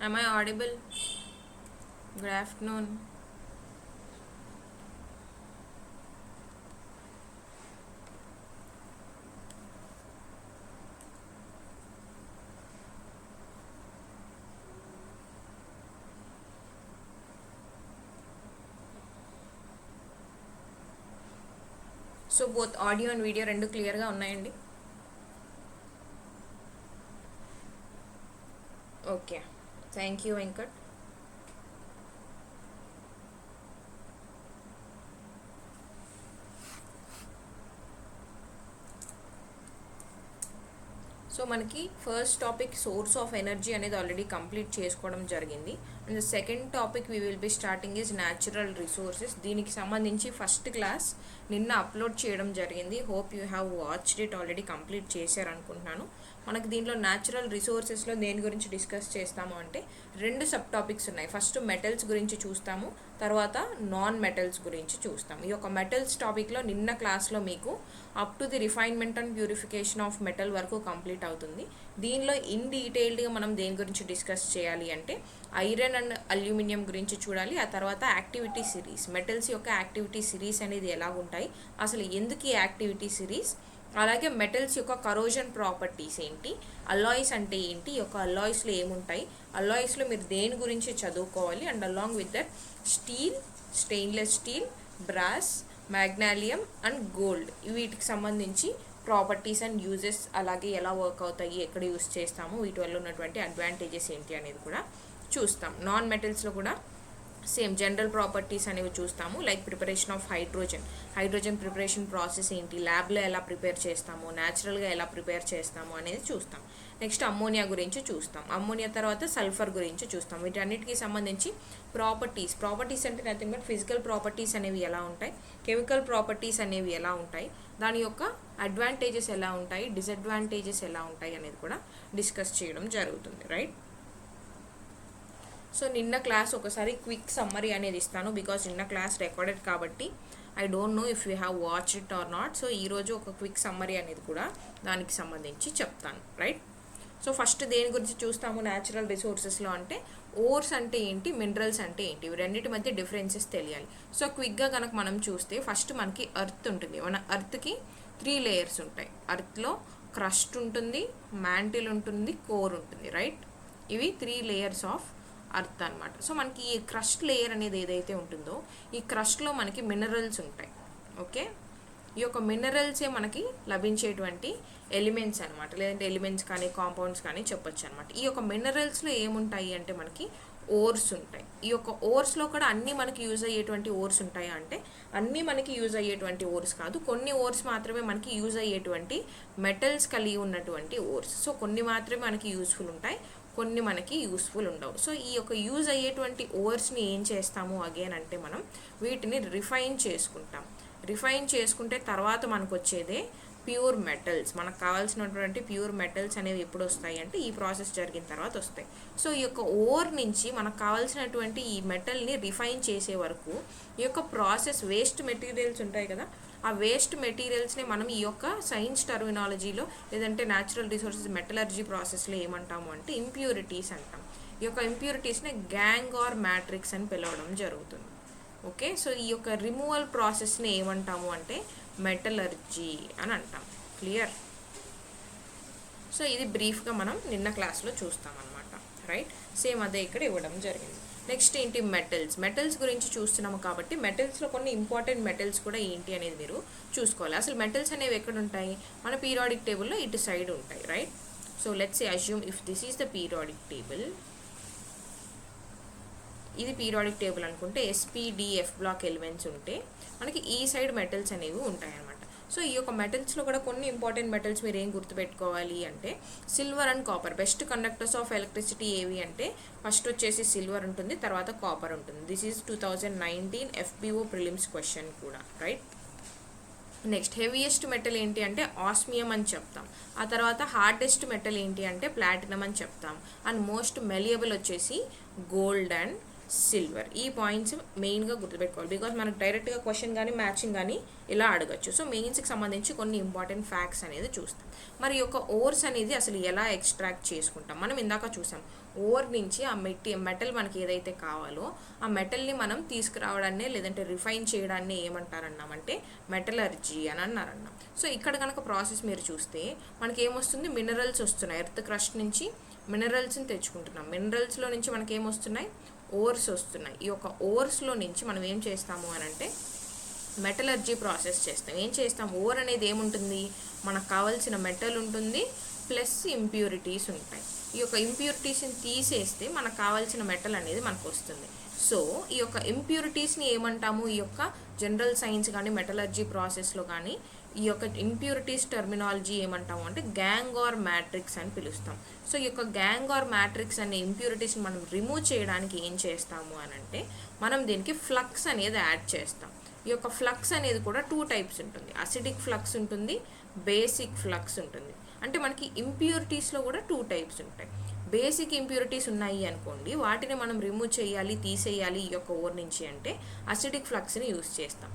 Am I audible? Good afternoon. So both audio and video రెండు క్లియర్గా ఉన్నాయండి. Okay, thank you Venkat. So మనకి first topic source of energy అనేది already complete చేసుకోవడం జరిగింది. And the second topic we will be starting is natural resources. దీనికి సంబంధించి first class నిన్న అప్లోడ్ చేయడం జరిగింది. Hope you have watched it, already complete చేశారనుకుంటున్నాను. మనకి దీంట్లో న్యాచురల్ రిసోర్సెస్లో దేని గురించి డిస్కస్ చేస్తాము అంటే రెండు సబ్ టాపిక్స్ ఉన్నాయి. ఫస్ట్ మెటల్స్ గురించి చూస్తాము, తర్వాత నాన్ మెటల్స్ గురించి చూస్తాము. ఈ యొక్క మెటల్స్ టాపిక్లో నిన్న క్లాస్లో మీకు up to the refinement and purification of metal వరకు కంప్లీట్ అవుతుంది. దీనిలో ఇన్ డీటెయిల్డ్గా మనం దేని గురించి డిస్కస్ చేయాలి అంటే ఐరన్ అండ్ అల్యూమినియం గురించి చూడాలి. ఆ తర్వాత యాక్టివిటీ సిరీస్, మెటల్స్ యొక్క యాక్టివిటీ సిరీస్ అనేది ఎలా ఉంటాయి, అసలు ఎందుకు ఈ యాక్టివిటీ సిరీస్, అలాగే మెటల్స్ యొక్క కరోజన్ ప్రాపర్టీస్ ఏంటి, అల్లాయిస్ అంటే ఏంటి, ఈ యొక్క అల్లాయిస్లో ఏముంటాయి, అల్లాయిస్లో మీరు దేని గురించి చదువుకోవాలి, and along with that steel, stainless steel, brass, magnalium and gold, వీటికి సంబంధించి ప్రాపర్టీస్ అండ్ యూజెస్, అలాగే ఎలా వర్క్ అవుతాయి, ఎక్కడ యూజ్ చేస్తాము, వీటి వల్ల ఉన్నటువంటి అడ్వాంటేజెస్ ఏంటి అనేది కూడా చూస్తాం. నాన్ మెటల్స్లో కూడా సేమ్ జనరల్ ప్రాపర్టీస్ అనేవి చూస్తాము. Like preparation of hydrogen preparation process ఏంటి, ల్యాబ్లో ఎలా ప్రిపేర్ చేస్తాము, న్యాచురల్గా ఎలా ప్రిపేర్ చేస్తాము అనేది చూస్తాం. నెక్స్ట్ అమ్మోనియా గురించి చూస్తాం. అమ్మోనియా తర్వాత సల్ఫర్ గురించి చూస్తాం. వీటన్నిటికీ సంబంధించి ప్రాపర్టీస్ అంటే నథింగ్ బట్ ఫిజికల్ ప్రాపర్టీస్ అనేవి ఎలా ఉంటాయి, కెమికల్ ప్రాపర్టీస్ అనేవి ఎలా ఉంటాయి, దాని యొక్క అడ్వాంటేజెస్ ఎలా ఉంటాయి, డిసడ్వాంటేజెస్ ఎలా ఉంటాయి అనేది కూడా డిస్కస్ చేయడం జరుగుతుంది. రైట్. సో నిన్న క్లాస్ ఒకసారి క్విక్ సమ్మరీ అనేది ఇస్తాను, బికాజ్ నిన్న క్లాస్ రికార్డెడ్ కాబట్టి I don't know if you have watch it or not. So ఈరోజు ఒక క్విక్ సమ్మరీ అనేది కూడా దానికి సంబంధించి చెప్తాను. రైట్. సో ఫస్ట్ దేని గురించి చూస్తాము న్యాచురల్ రిసోర్సెస్లో అంటే ఓర్స్ అంటే ఏంటి, మినరల్స్ అంటే ఏంటి, ఇవి రెండింటి మధ్య డిఫరెన్సెస్ తెలియాలి. సో క్విక్గా కనుక మనం చూస్తే ఫస్ట్ మనకి ఎర్త్ ఉంటుంది. మన ఎర్త్కి 3 లేయర్స్ ఉంటాయి. ఎర్త్లో క్రస్ట్ ఉంటుంది, మ్యాంటిల్ ఉంటుంది, కోర్ ఉంటుంది. రైట్. ఇవి 3 లేయర్స్ ఆఫ్ అర్త్ అనమాట. సో మనకి ఈ క్రస్ట్ లేయర్ అనేది ఏదైతే ఉంటుందో ఈ క్రస్ట్లో మనకి మినరల్స్ ఉంటాయి. ఓకే, ఈ యొక్క మినరల్సే మనకి లభించేటువంటి ఎలిమెంట్స్ అనమాట, లేదంటే ఎలిమెంట్స్ కానీ కాంపౌండ్స్ కానీ చెప్పొచ్చు అనమాట. ఈ యొక్క మినరల్స్లో ఏముంటాయి అంటే మనకి ఓర్స్ ఉంటాయి. ఈ యొక్క ఓర్స్లో కూడా అన్నీ మనకి యూజ్ అయ్యేటువంటి ఓర్స్ ఉంటాయి అంటే అన్నీ మనకి యూజ్ అయ్యేటువంటి ఓర్స్ కాదు, కొన్ని ఓర్స్ మాత్రమే మనకి యూజ్ అయ్యేటువంటి మెటల్స్ కలిగి ఉన్నటువంటి ఓర్స్. సో కొన్ని మాత్రమే మనకి యూజ్ఫుల్ ఉంటాయి, కొన్ని మనకి యూస్ఫుల్ ఉండవు. సో ఈ యొక్క యూజ్ అయ్యేటువంటి ఓవర్స్ని ఏం చేస్తాము అగైన్ అంటే మనం వీటిని రిఫైన్ చేసుకుంటాం. రిఫైన్ చేసుకుంటే తర్వాత మనకు వచ్చేదే ప్యూర్ మెటల్స్. మనకు కావాల్సినటువంటి ప్యూర్ మెటల్స్ అనేవి ఎప్పుడు వస్తాయి అంటే ఈ ప్రాసెస్ జరిగిన తర్వాత వస్తాయి. సో ఈ యొక్క ఓర్ నుంచి మనకు కావాల్సినటువంటి ఈ మెటల్ని రిఫైన్ చేసే వరకు ఈ యొక్క ప్రాసెస్, వేస్ట్ మెటీరియల్స్ ఉంటాయి కదా, ఆ వేస్ట్ మెటీరియల్స్ని మనం ఈ యొక్క సైన్స్ టర్మినాలజీలో లేదంటే న్యాచురల్ రిసోర్సెస్ మెటలర్జీ ప్రాసెస్లో ఏమంటాము అంటే ఇంప్యూరిటీస్ అంటాం. ఈ యొక్క ఇంప్యూరిటీస్ని గ్యాంగ్ ఆర్ మ్యాట్రిక్స్ అని పిలవడం జరుగుతుంది. ఓకే, సో ఈ యొక్క రిమూవల్ ప్రాసెస్ని ఏమంటాము అంటే మెటలర్జీ అని అంటాం. క్లియర్. సో ఇది బ్రీఫ్గా మనం నిన్న క్లాస్లో చూస్తామన్నమాట. రైట్. సేమ్ అదే ఇక్కడ ఇవ్వడం జరిగింది. నెక్స్ట్ ఏంటి మెటల్స్ గురించి చూస్తున్నాము కాబట్టి మెటల్స్లో కొన్ని ఇంపార్టెంట్ మెటల్స్ కూడా ఏంటి అనేది మీరు చూసుకోవాలి. అసలు మెటల్స్ అనేవి ఎక్కడ ఉంటాయి, మన పీరియాడిక్ టేబుల్లో ఇటు సైడ్ ఉంటాయి. Right. So let's say assume if this is the periodic table, ఇది పీరియాడిక్ టేబుల్ అనుకుంటే ఎస్పీడిఎఫ్ బ్లాక్ ఎలిమెంట్స్ ఉంటే మనకి ఈ సైడ్ మెటల్స్ అనేవి ఉంటాయి అన్నమాట. సో ఈ యొక్క మెటల్స్లో కూడా కొన్ని ఇంపార్టెంట్ మెటల్స్ మీరు ఏం గుర్తుపెట్టుకోవాలి అంటే silver and copper. Best conductors of electricity ఏవి అంటే ఫస్ట్ వచ్చేసి సిల్వర్ ఉంటుంది, తర్వాత కాపర్ ఉంటుంది. This is 2019 FBO prelims question కూడా. రైట్. నెక్స్ట్ హెవీయెస్ట్ మెటల్ ఏంటి అంటే ఆస్మియం అని చెప్తాం. ఆ తర్వాత హార్డెస్ట్ మెటల్ ఏంటి అంటే ప్లాటినం అని చెప్తాం. అండ్ మోస్ట్ మెలియబుల్ వచ్చేసి గోల్డ్ అండ్ సిల్వర్. ఈ పాయింట్స్ మెయిన్గా గుర్తుపెట్టుకోవాలి, బికాజ్ మనకు డైరెక్ట్గా క్వశ్చన్ కానీ మ్యాచింగ్ కానీ ఇలా అడగచ్చు. సో మెయిన్స్కి సంబంధించి కొన్ని ఇంపార్టెంట్ ఫ్యాక్ట్స్ అనేది చూస్తాం. మరి యొక్క ఓర్స్ అనేది అసలు ఎలా ఎక్స్ట్రాక్ట్ చేసుకుంటాం? మనం ఇందాక చూసాం, ఓర్ నుంచి ఆ మెటల్ మనకి ఏదైతే కావాలో ఆ మెటల్ని మనం తీసుకురావడాన్ని లేదంటే రిఫైన్ చేయడాన్ని ఏమంటారన్నామంటే మెటలర్జీ అని అన్నారన్నాం. సో ఇక్కడ కనుక ప్రాసెస్ మీరు చూస్తే మనకి ఏమొస్తుంది, మినరల్స్ వస్తున్నాయి. ఎర్త్ క్రస్ట్ నుంచి మినరల్స్ని తెచ్చుకుంటున్నాం. మినరల్స్లో నుంచి మనకి ఏమొస్తున్నాయి, ఓర్స్ వస్తున్నాయి. ఈ యొక్క ఓర్స్లో నుంచి మనం ఏం చేస్తాము అని అంటే మెటలర్జీ ప్రాసెస్ చేస్తాం. ఏం చేస్తాం, ఓర్ అనేది ఏముంటుంది, మనకు కావాల్సిన మెటల్ ఉంటుంది ప్లస్ ఇంప్యూరిటీస్ ఉంటాయి. ఈ యొక్క ఇంప్యూరిటీస్ని తీసేస్తే మనకు కావాల్సిన మెటల్ అనేది మనకు వస్తుంది. సో ఈ యొక్క ఇంప్యూరిటీస్ని ఏమంటాము, ఈ యొక్క జనరల్ సైన్స్ కానీ మెటలర్జీ ప్రాసెస్లో కానీ ఈ యొక్క ఇంప్యూరిటీస్ టర్మినాలజీ ఏమంటాము అంటే గ్యాంగ్ ఆర్ మ్యాట్రిక్స్ అని పిలుస్తాం. సో ఈ యొక్క గ్యాంగ్ ఆర్ మ్యాట్రిక్స్ అనే ఇంప్యూరిటీస్ని మనం రిమూవ్ చేయడానికి ఏం చేస్తాము అని అంటే మనం దీనికి ఫ్లక్స్ అనేది యాడ్ చేస్తాం. ఈ యొక్క ఫ్లక్స్ అనేది కూడా 2 టైప్స్ ఉంటుంది. అసిడిక్ ఫ్లక్స్ ఉంటుంది, బేసిక్ ఫ్లక్స్ ఉంటుంది. అంటే మనకి ఇంప్యూరిటీస్లో కూడా 2 టైప్స్ ఉంటాయి. బేసిక్ ఇంప్యూరిటీస్ ఉన్నాయి అనుకోండి, వాటిని మనం రిమూవ్ చేయాలి, తీసేయాలి ఈ యొక్క ఓర్ నుంచి అంటే అసిడిక్ ఫ్లక్స్ని యూస్ చేస్తాం.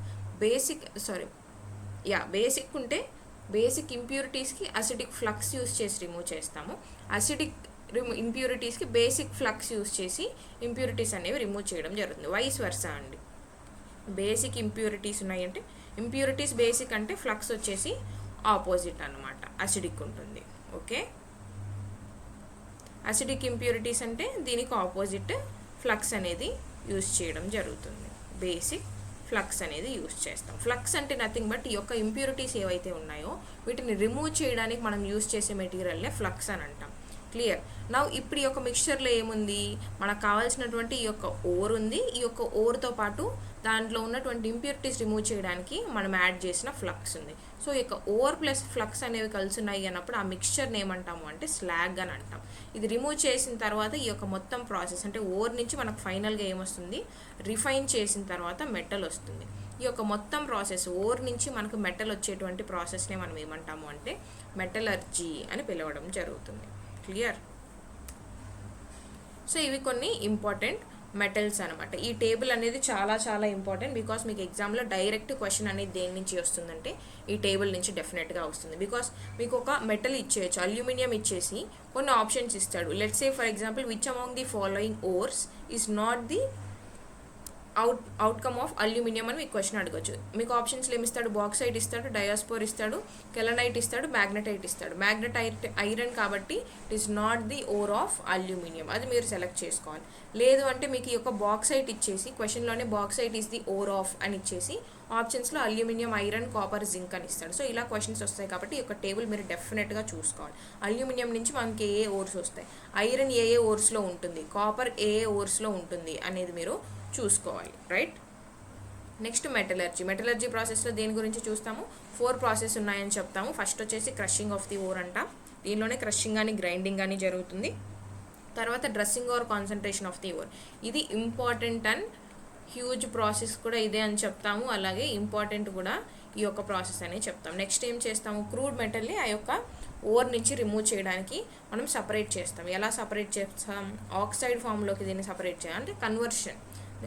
బేసిక్ ఉంటే బేసిక్ ఇంప్యూరిటీస్కి అసిడిక్ ఫ్లక్స్ యూస్ చేసి రిమూవ్ చేస్తాము. అసిడిక్ ఇంప్యూరిటీస్కి బేసిక్ ఫ్లక్స్ యూస్ చేసి ఇంప్యూరిటీస్ అనేవి రిమూవ్ చేయడం జరుగుతుంది. వైస్ వర్సా అండి. బేసిక్ ఇంప్యూరిటీస్ ఉన్నాయంటే ఇంప్యూరిటీస్ బేసిక్ అంటే ఫ్లక్స్ వచ్చేసి ఆపోజిట్ అన్నమాట, అసిడిక్ ఉంటుంది. ఓకే, అసిడిక్ ఇంప్యూరిటీస్ అంటే దీనికి ఆపోజిట్ ఫ్లక్స్ అనేది యూస్ చేయడం జరుగుతుంది. బేసిక్ ఫ్లక్స్ అనేది యూస్ చేస్తాం. ఫ్లక్స్ అంటే నథింగ్ బట్ ఈ యొక్క ఇంప్యూరిటీస్ ఏవైతే ఉన్నాయో వీటిని రిమూవ్ చేయడానికి మనం యూస్ చేసే మెటీరియల్నే ఫ్లక్స్ అని అంటాం. క్లియర్. నౌ ఇప్పుడు ఈ యొక్క మిక్స్చర్లో ఏముంది, మనకు కావాల్సినటువంటి ఈ యొక్క ఓర్ ఉంది. ఈ యొక్క ఓర్తో పాటు దాంట్లో ఉన్నటువంటి ఇంప్యూరిటీస్ రిమూవ్ చేయడానికి మనం యాడ్ చేసిన ఫ్లక్స్ ఉంది. సో ఈ యొక్క ఓర్ ప్లస్ ఫ్లక్స్ అనేవి కలిసి ఉన్నాయి అన్నప్పుడు ఆ మిక్స్చర్ని ఏమంటాము అంటే స్లాగ్ అని అంటాం. ఇది రిమూవ్ చేసిన తర్వాత ఈ యొక్క మొత్తం ప్రాసెస్ అంటే ఓర్ నుంచి మనకు ఫైనల్గా ఏమొస్తుంది, రిఫైన్ చేసిన తర్వాత మెటల్ వస్తుంది. ఈ యొక్క మొత్తం ప్రాసెస్ ఓర్ నుంచి మనకు మెటల్ వచ్చేటువంటి ప్రాసెస్నే మనం ఏమంటాము అంటే మెటలర్జీ అని పిలవడం జరుగుతుంది. క్లియర్. సో ఇవి కొన్ని ఇంపార్టెంట్ మెటల్స్ అనమాట. ఈ టేబుల్ అనేది చాలా చాలా ఇంపార్టెంట్, బికాస్ మీకు ఎగ్జామ్లో డైరెక్ట్ క్వశ్చన్ అనేది దేని నుంచి వస్తుందంటే ఈ టేబుల్ నుంచి డెఫినెట్గా వస్తుంది. బికాస్ మీకు ఒక మెటల్ ఇచ్చేయచ్చు, అల్యూమినియం ఇచ్చేసి కొన్ని ఆప్షన్స్ ఇస్తాడు. Let's say for example which among the following ఓర్స్ is not the outcome of aluminium అని మీకు క్వశ్చన్ అడగచ్చు. మీకు ఆప్షన్స్లో ఏమి ఇస్తాడు, బాక్సైట్ ఇస్తాడు, డయాస్పోర్ ఇస్తాడు, కెలనైట్ ఇస్తాడు, మ్యాగ్నటైట్ ఇస్తాడు. మ్యాగ్నటైట్ ఐరన్ కాబట్టి it is not the ore of aluminium, అది మీరు సెలెక్ట్ చేసుకోవాలి. లేదు అంటే మీకు ఈ యొక్క బాక్సైట్ ఇచ్చేసి క్వశ్చన్లోనే bauxite is the ore of అని ఇచ్చేసి ఆప్షన్స్లో అల్యూమినియం, ఐరన్, కాపర్, జింక్ అని ఇస్తాడు. సో ఇలా క్వశ్చన్స్ వస్తాయి కాబట్టి ఈ యొక్క టేబుల్ మీరు డెఫినెట్గా చూసుకోవాలి. అల్యూమినియం నుంచి మనకి ఏ ఓర్స్ వస్తాయి, ఐరన్ ఏ ఓర్స్లో ఉంటుంది, కాపర్ ఏ ఓర్స్లో ఉంటుంది అనేది మీరు చూసుకోవాలి. రైట్. Next metallurgy. మెటలర్జీ ప్రాసెస్లో దేని గురించి చూస్తాము, 4 ప్రాసెస్ ఉన్నాయని చెప్తాము. ఫస్ట్ వచ్చేసి క్రషింగ్ ఆఫ్ ది ఓర్ అంట. దీనిలోనే క్రషింగ్ కానీ గ్రైండింగ్ కానీ జరుగుతుంది. తర్వాత dressing or concentration of the ore. ఇది ఇంపార్టెంట్ అండ్ హ్యూజ్ ప్రాసెస్ కూడా ఇదే అని చెప్తాము. అలాగే ఇంపార్టెంట్ కూడా ఈ యొక్క ప్రాసెస్ అని చెప్తాం. నెక్స్ట్ ఏం చేస్తాము, క్రూడ్ మెటల్ని ఆ యొక్క ఓర్ నుంచి రిమూవ్ చేయడానికి మనం సపరేట్ చేస్తాం. ఎలా సపరేట్ చేస్తాం, ఆక్సైడ్ ఫామ్లోకి దీన్ని సపరేట్ చేయాలి, అంటే కన్వర్షన్,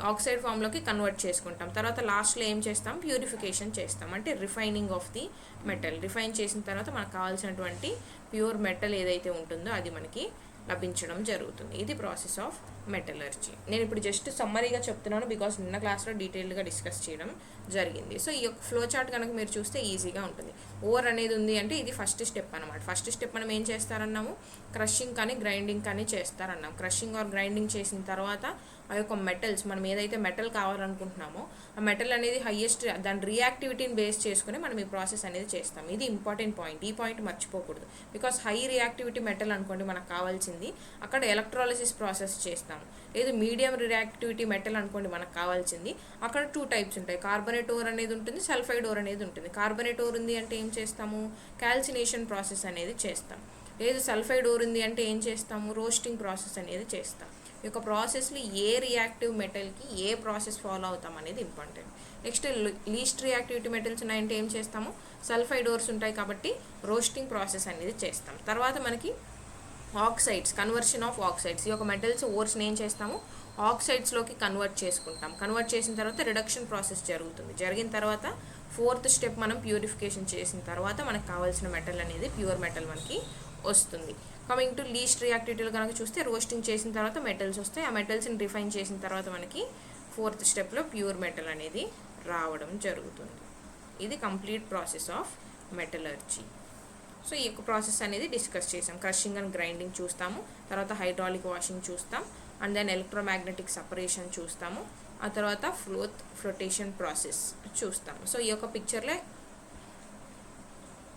ఆక్సైడ్ ఫామ్లోకి కన్వర్ట్ చేసుకుంటాం. తర్వాత లాస్ట్లో ఏం చేస్తాం, ప్యూరిఫికేషన్ చేస్తాం, అంటే refining of the metal. Refine చేసిన తర్వాత మనకు కావాల్సినటువంటి ప్యూర్ మెటల్ ఏదైతే ఉంటుందో అది మనకి లభించడం జరుగుతుంది. ఇది ప్రాసెస్ ఆఫ్ మెటలర్జీ. నేను ఇప్పుడు జస్ట్ సమ్మరీగా చెప్తున్నాను బికాస్ నిన్న క్లాస్లో డీటెయిల్గా డిస్కస్ చేయడం జరిగింది. సో ఈ యొక్క ఫ్లో చార్ట్ కనుక మీరు చూస్తే ఈజీగా ఉంటుంది. ఓర్ అనేది ఉంది అంటే ఇది ఫస్ట్ స్టెప్ అనమాట. ఫస్ట్ స్టెప్ మనం ఏం చేస్తారన్నాము, క్రషింగ్ కానీ గ్రైండింగ్ కానీ చేస్తారన్నాం. క్రషింగ్ ఆర్ గ్రైండింగ్ చేసిన తర్వాత ఆ యొక్క మెటల్స్, మనం ఏదైతే మెటల్ కావాలనుకుంటున్నామో ఆ మెటల్ అనేది హయ్యెస్ట్ దాని రియాక్టివిటీని బేస్ చేసుకుని మనం ఈ ప్రాసెస్ అనేది చేస్తాం. ఇది ఇంపార్టెంట్ పాయింట్, ఈ పాయింట్ మర్చిపోకూడదు. బికాస్ హై రియాక్టివిటీ మెటల్ అనుకోండి మనకు కావాల్సింది, అక్కడ ఎలక్ట్రాలిసిస్ ప్రాసెస్ చేస్తాము. లేదు మీడియం రియాక్టివిటీ మెటల్ అనుకోండి మనకు కావాల్సింది, అక్కడ 2 టైప్స్ ఉంటాయి. కార్బనేట్ ఓర్ అనేది ఉంటుంది, సల్ఫైడ్ ఓర్ అనేది ఉంటుంది. కార్బనేట్ ఓర్ ఉంది అంటే ఏం చేస్తాము, క్యాల్సినేషన్ ప్రాసెస్ అనేది చేస్తాం. లేదు సల్ఫైడ్ ఓర్ ఉంది అంటే ఏం చేస్తాము, రోస్టింగ్ ప్రాసెస్ అనేది చేస్తాం. ఈ యొక్క ప్రాసెస్లో ఏ రియాక్టివ్ మెటల్కి ఏ ప్రాసెస్ ఫాలో అవుతాం అనేది important. Next least reactivity metals ఉన్నాయంటే ఏం చేస్తాము, సల్ఫైడ్ ఓర్స్ ఉంటాయి కాబట్టి రోస్టింగ్ ప్రాసెస్ అనేది చేస్తాం. తర్వాత మనకి ఆక్సైడ్స్, కన్వర్షన్ ఆఫ్ ఆక్సైడ్స్. ఈ యొక్క మెటల్స్ ఓర్స్ని ఏం చేస్తాము, ఆక్సైడ్స్లోకి కన్వర్ట్ చేసుకుంటాం. కన్వర్ట్ చేసిన తర్వాత రిడక్షన్ ప్రాసెస్ జరుగుతుంది. జరిగిన తర్వాత 4th స్టెప్ మనం ప్యూరిఫికేషన్ చేసిన తర్వాత మనకు కావాల్సిన మెటల్ అనేది ప్యూర్ మెటల్ మనకి వస్తుంది. కమింగ్ టు లీస్ట్ రియాక్టివిటీలో కనుక చూస్తే రోస్టింగ్ చేసిన తర్వాత మెటల్స్ వస్తాయి. ఆ మెటల్స్ని రిఫైన్ చేసిన తర్వాత మనకి 4th స్టెప్లో ప్యూర్ మెటల్ అనేది రావడం జరుగుతుంది. ఇది complete process of metallurgy. So ఈ యొక్క ప్రాసెస్ అనేది డిస్కస్ చేసాం. క్రషింగ్ అండ్ గ్రైండింగ్ చూస్తాము, తర్వాత హైడ్రాలిక్ వాషింగ్ చూస్తాం, అండ్ దెన్ ఎలక్ట్రోమాగ్నెటిక్ సపరేషన్ చూస్తాము, ఆ తర్వాత ఫ్లోటేషన్ ప్రాసెస్ చూస్తాము. సో ఈ యొక్క పిక్చర్లో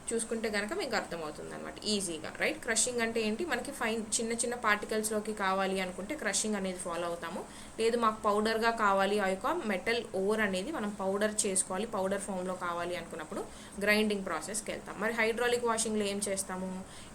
చూసుకుంటే కనుక మీకు అర్థమవుతుంది అనమాట ఈజీగా, రైట్. క్రషింగ్ అంటే ఏంటి, మనకి ఫైన్ చిన్న చిన్న పార్టికల్స్లోకి కావాలి అనుకుంటే క్రషింగ్ అనేది ఫాలో అవుతాము. లేదు మాకు పౌడర్గా కావాలి, ఆ యొక్క మెటల్ ఓర్ అనేది మనం పౌడర్ చేసుకోవాలి, పౌడర్ ఫామ్లో కావాలి అనుకున్నప్పుడు గ్రైండింగ్ ప్రాసెస్కి వెళ్తాం. మరి హైడ్రాలిక్ వాషింగ్లో ఏం చేస్తాము,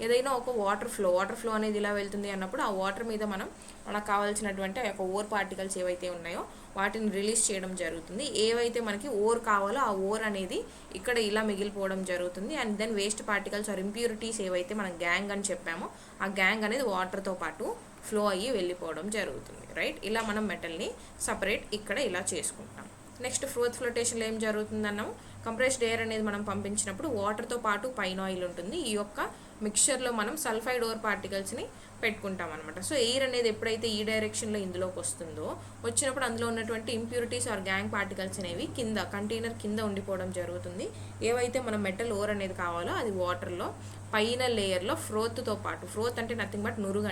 ఏదైనా ఒక వాటర్ ఫ్లో అనేది ఇలా వెళ్తుంది అన్నప్పుడు ఆ వాటర్ మీద మనకు కావాల్సినటువంటి ఆ యొక్క ఓర్ పార్టికల్స్ ఏవైతే ఉన్నాయో వాటిని రిలీజ్ చేయడం జరుగుతుంది. ఏవైతే మనకి ఓర్ కావాలో ఆ ఓర్ అనేది ఇక్కడ ఇలా మిగిలిపోవడం జరుగుతుంది. And then waste particles or impurities ఏవైతే మనం గ్యాంగ్ అని చెప్పామో ఆ గ్యాంగ్ అనేది వాటర్తో పాటు ఫ్లో అయ్యి వెళ్ళిపోవడం జరుగుతుంది, రైట్. ఇలా మనం మెటల్ని సపరేట్ ఇక్కడ ఇలా చేసుకుంటాం. నెక్స్ట్ ఫ్లోటేషన్లో ఏం జరుగుతుందన్నాము, కంప్రెస్డ్ ఎయిర్ అనేది మనం పంపించినప్పుడు వాటర్తో పాటు పైన ఆయిల్ ఉంటుంది. ఈ యొక్క మిక్చర్లో మనం సల్ఫైడ్ ఓర్ పార్టికల్స్ని పెట్టుకుంటాం అనమాట. సో ఎయిర్ అనేది ఎప్పుడైతే ఈ డైరెక్షన్లో ఇందులోకి వస్తుందో వచ్చినప్పుడు అందులో ఉన్నటువంటి ఇంప్యూరిటీస్ ఆర్ గ్యాంగ్ పార్టికల్స్ అనేవి కింద కంటైనర్ కింద ఉండిపోవడం జరుగుతుంది. ఏవైతే మనం మెటల్ ఓర్ అనేది కావాలో అది వాటర్లో పైన లేయర్లో ఫ్రోత్తో పాటు, ఫ్రోత్ అంటే నథింగ్ బట్ నురుగు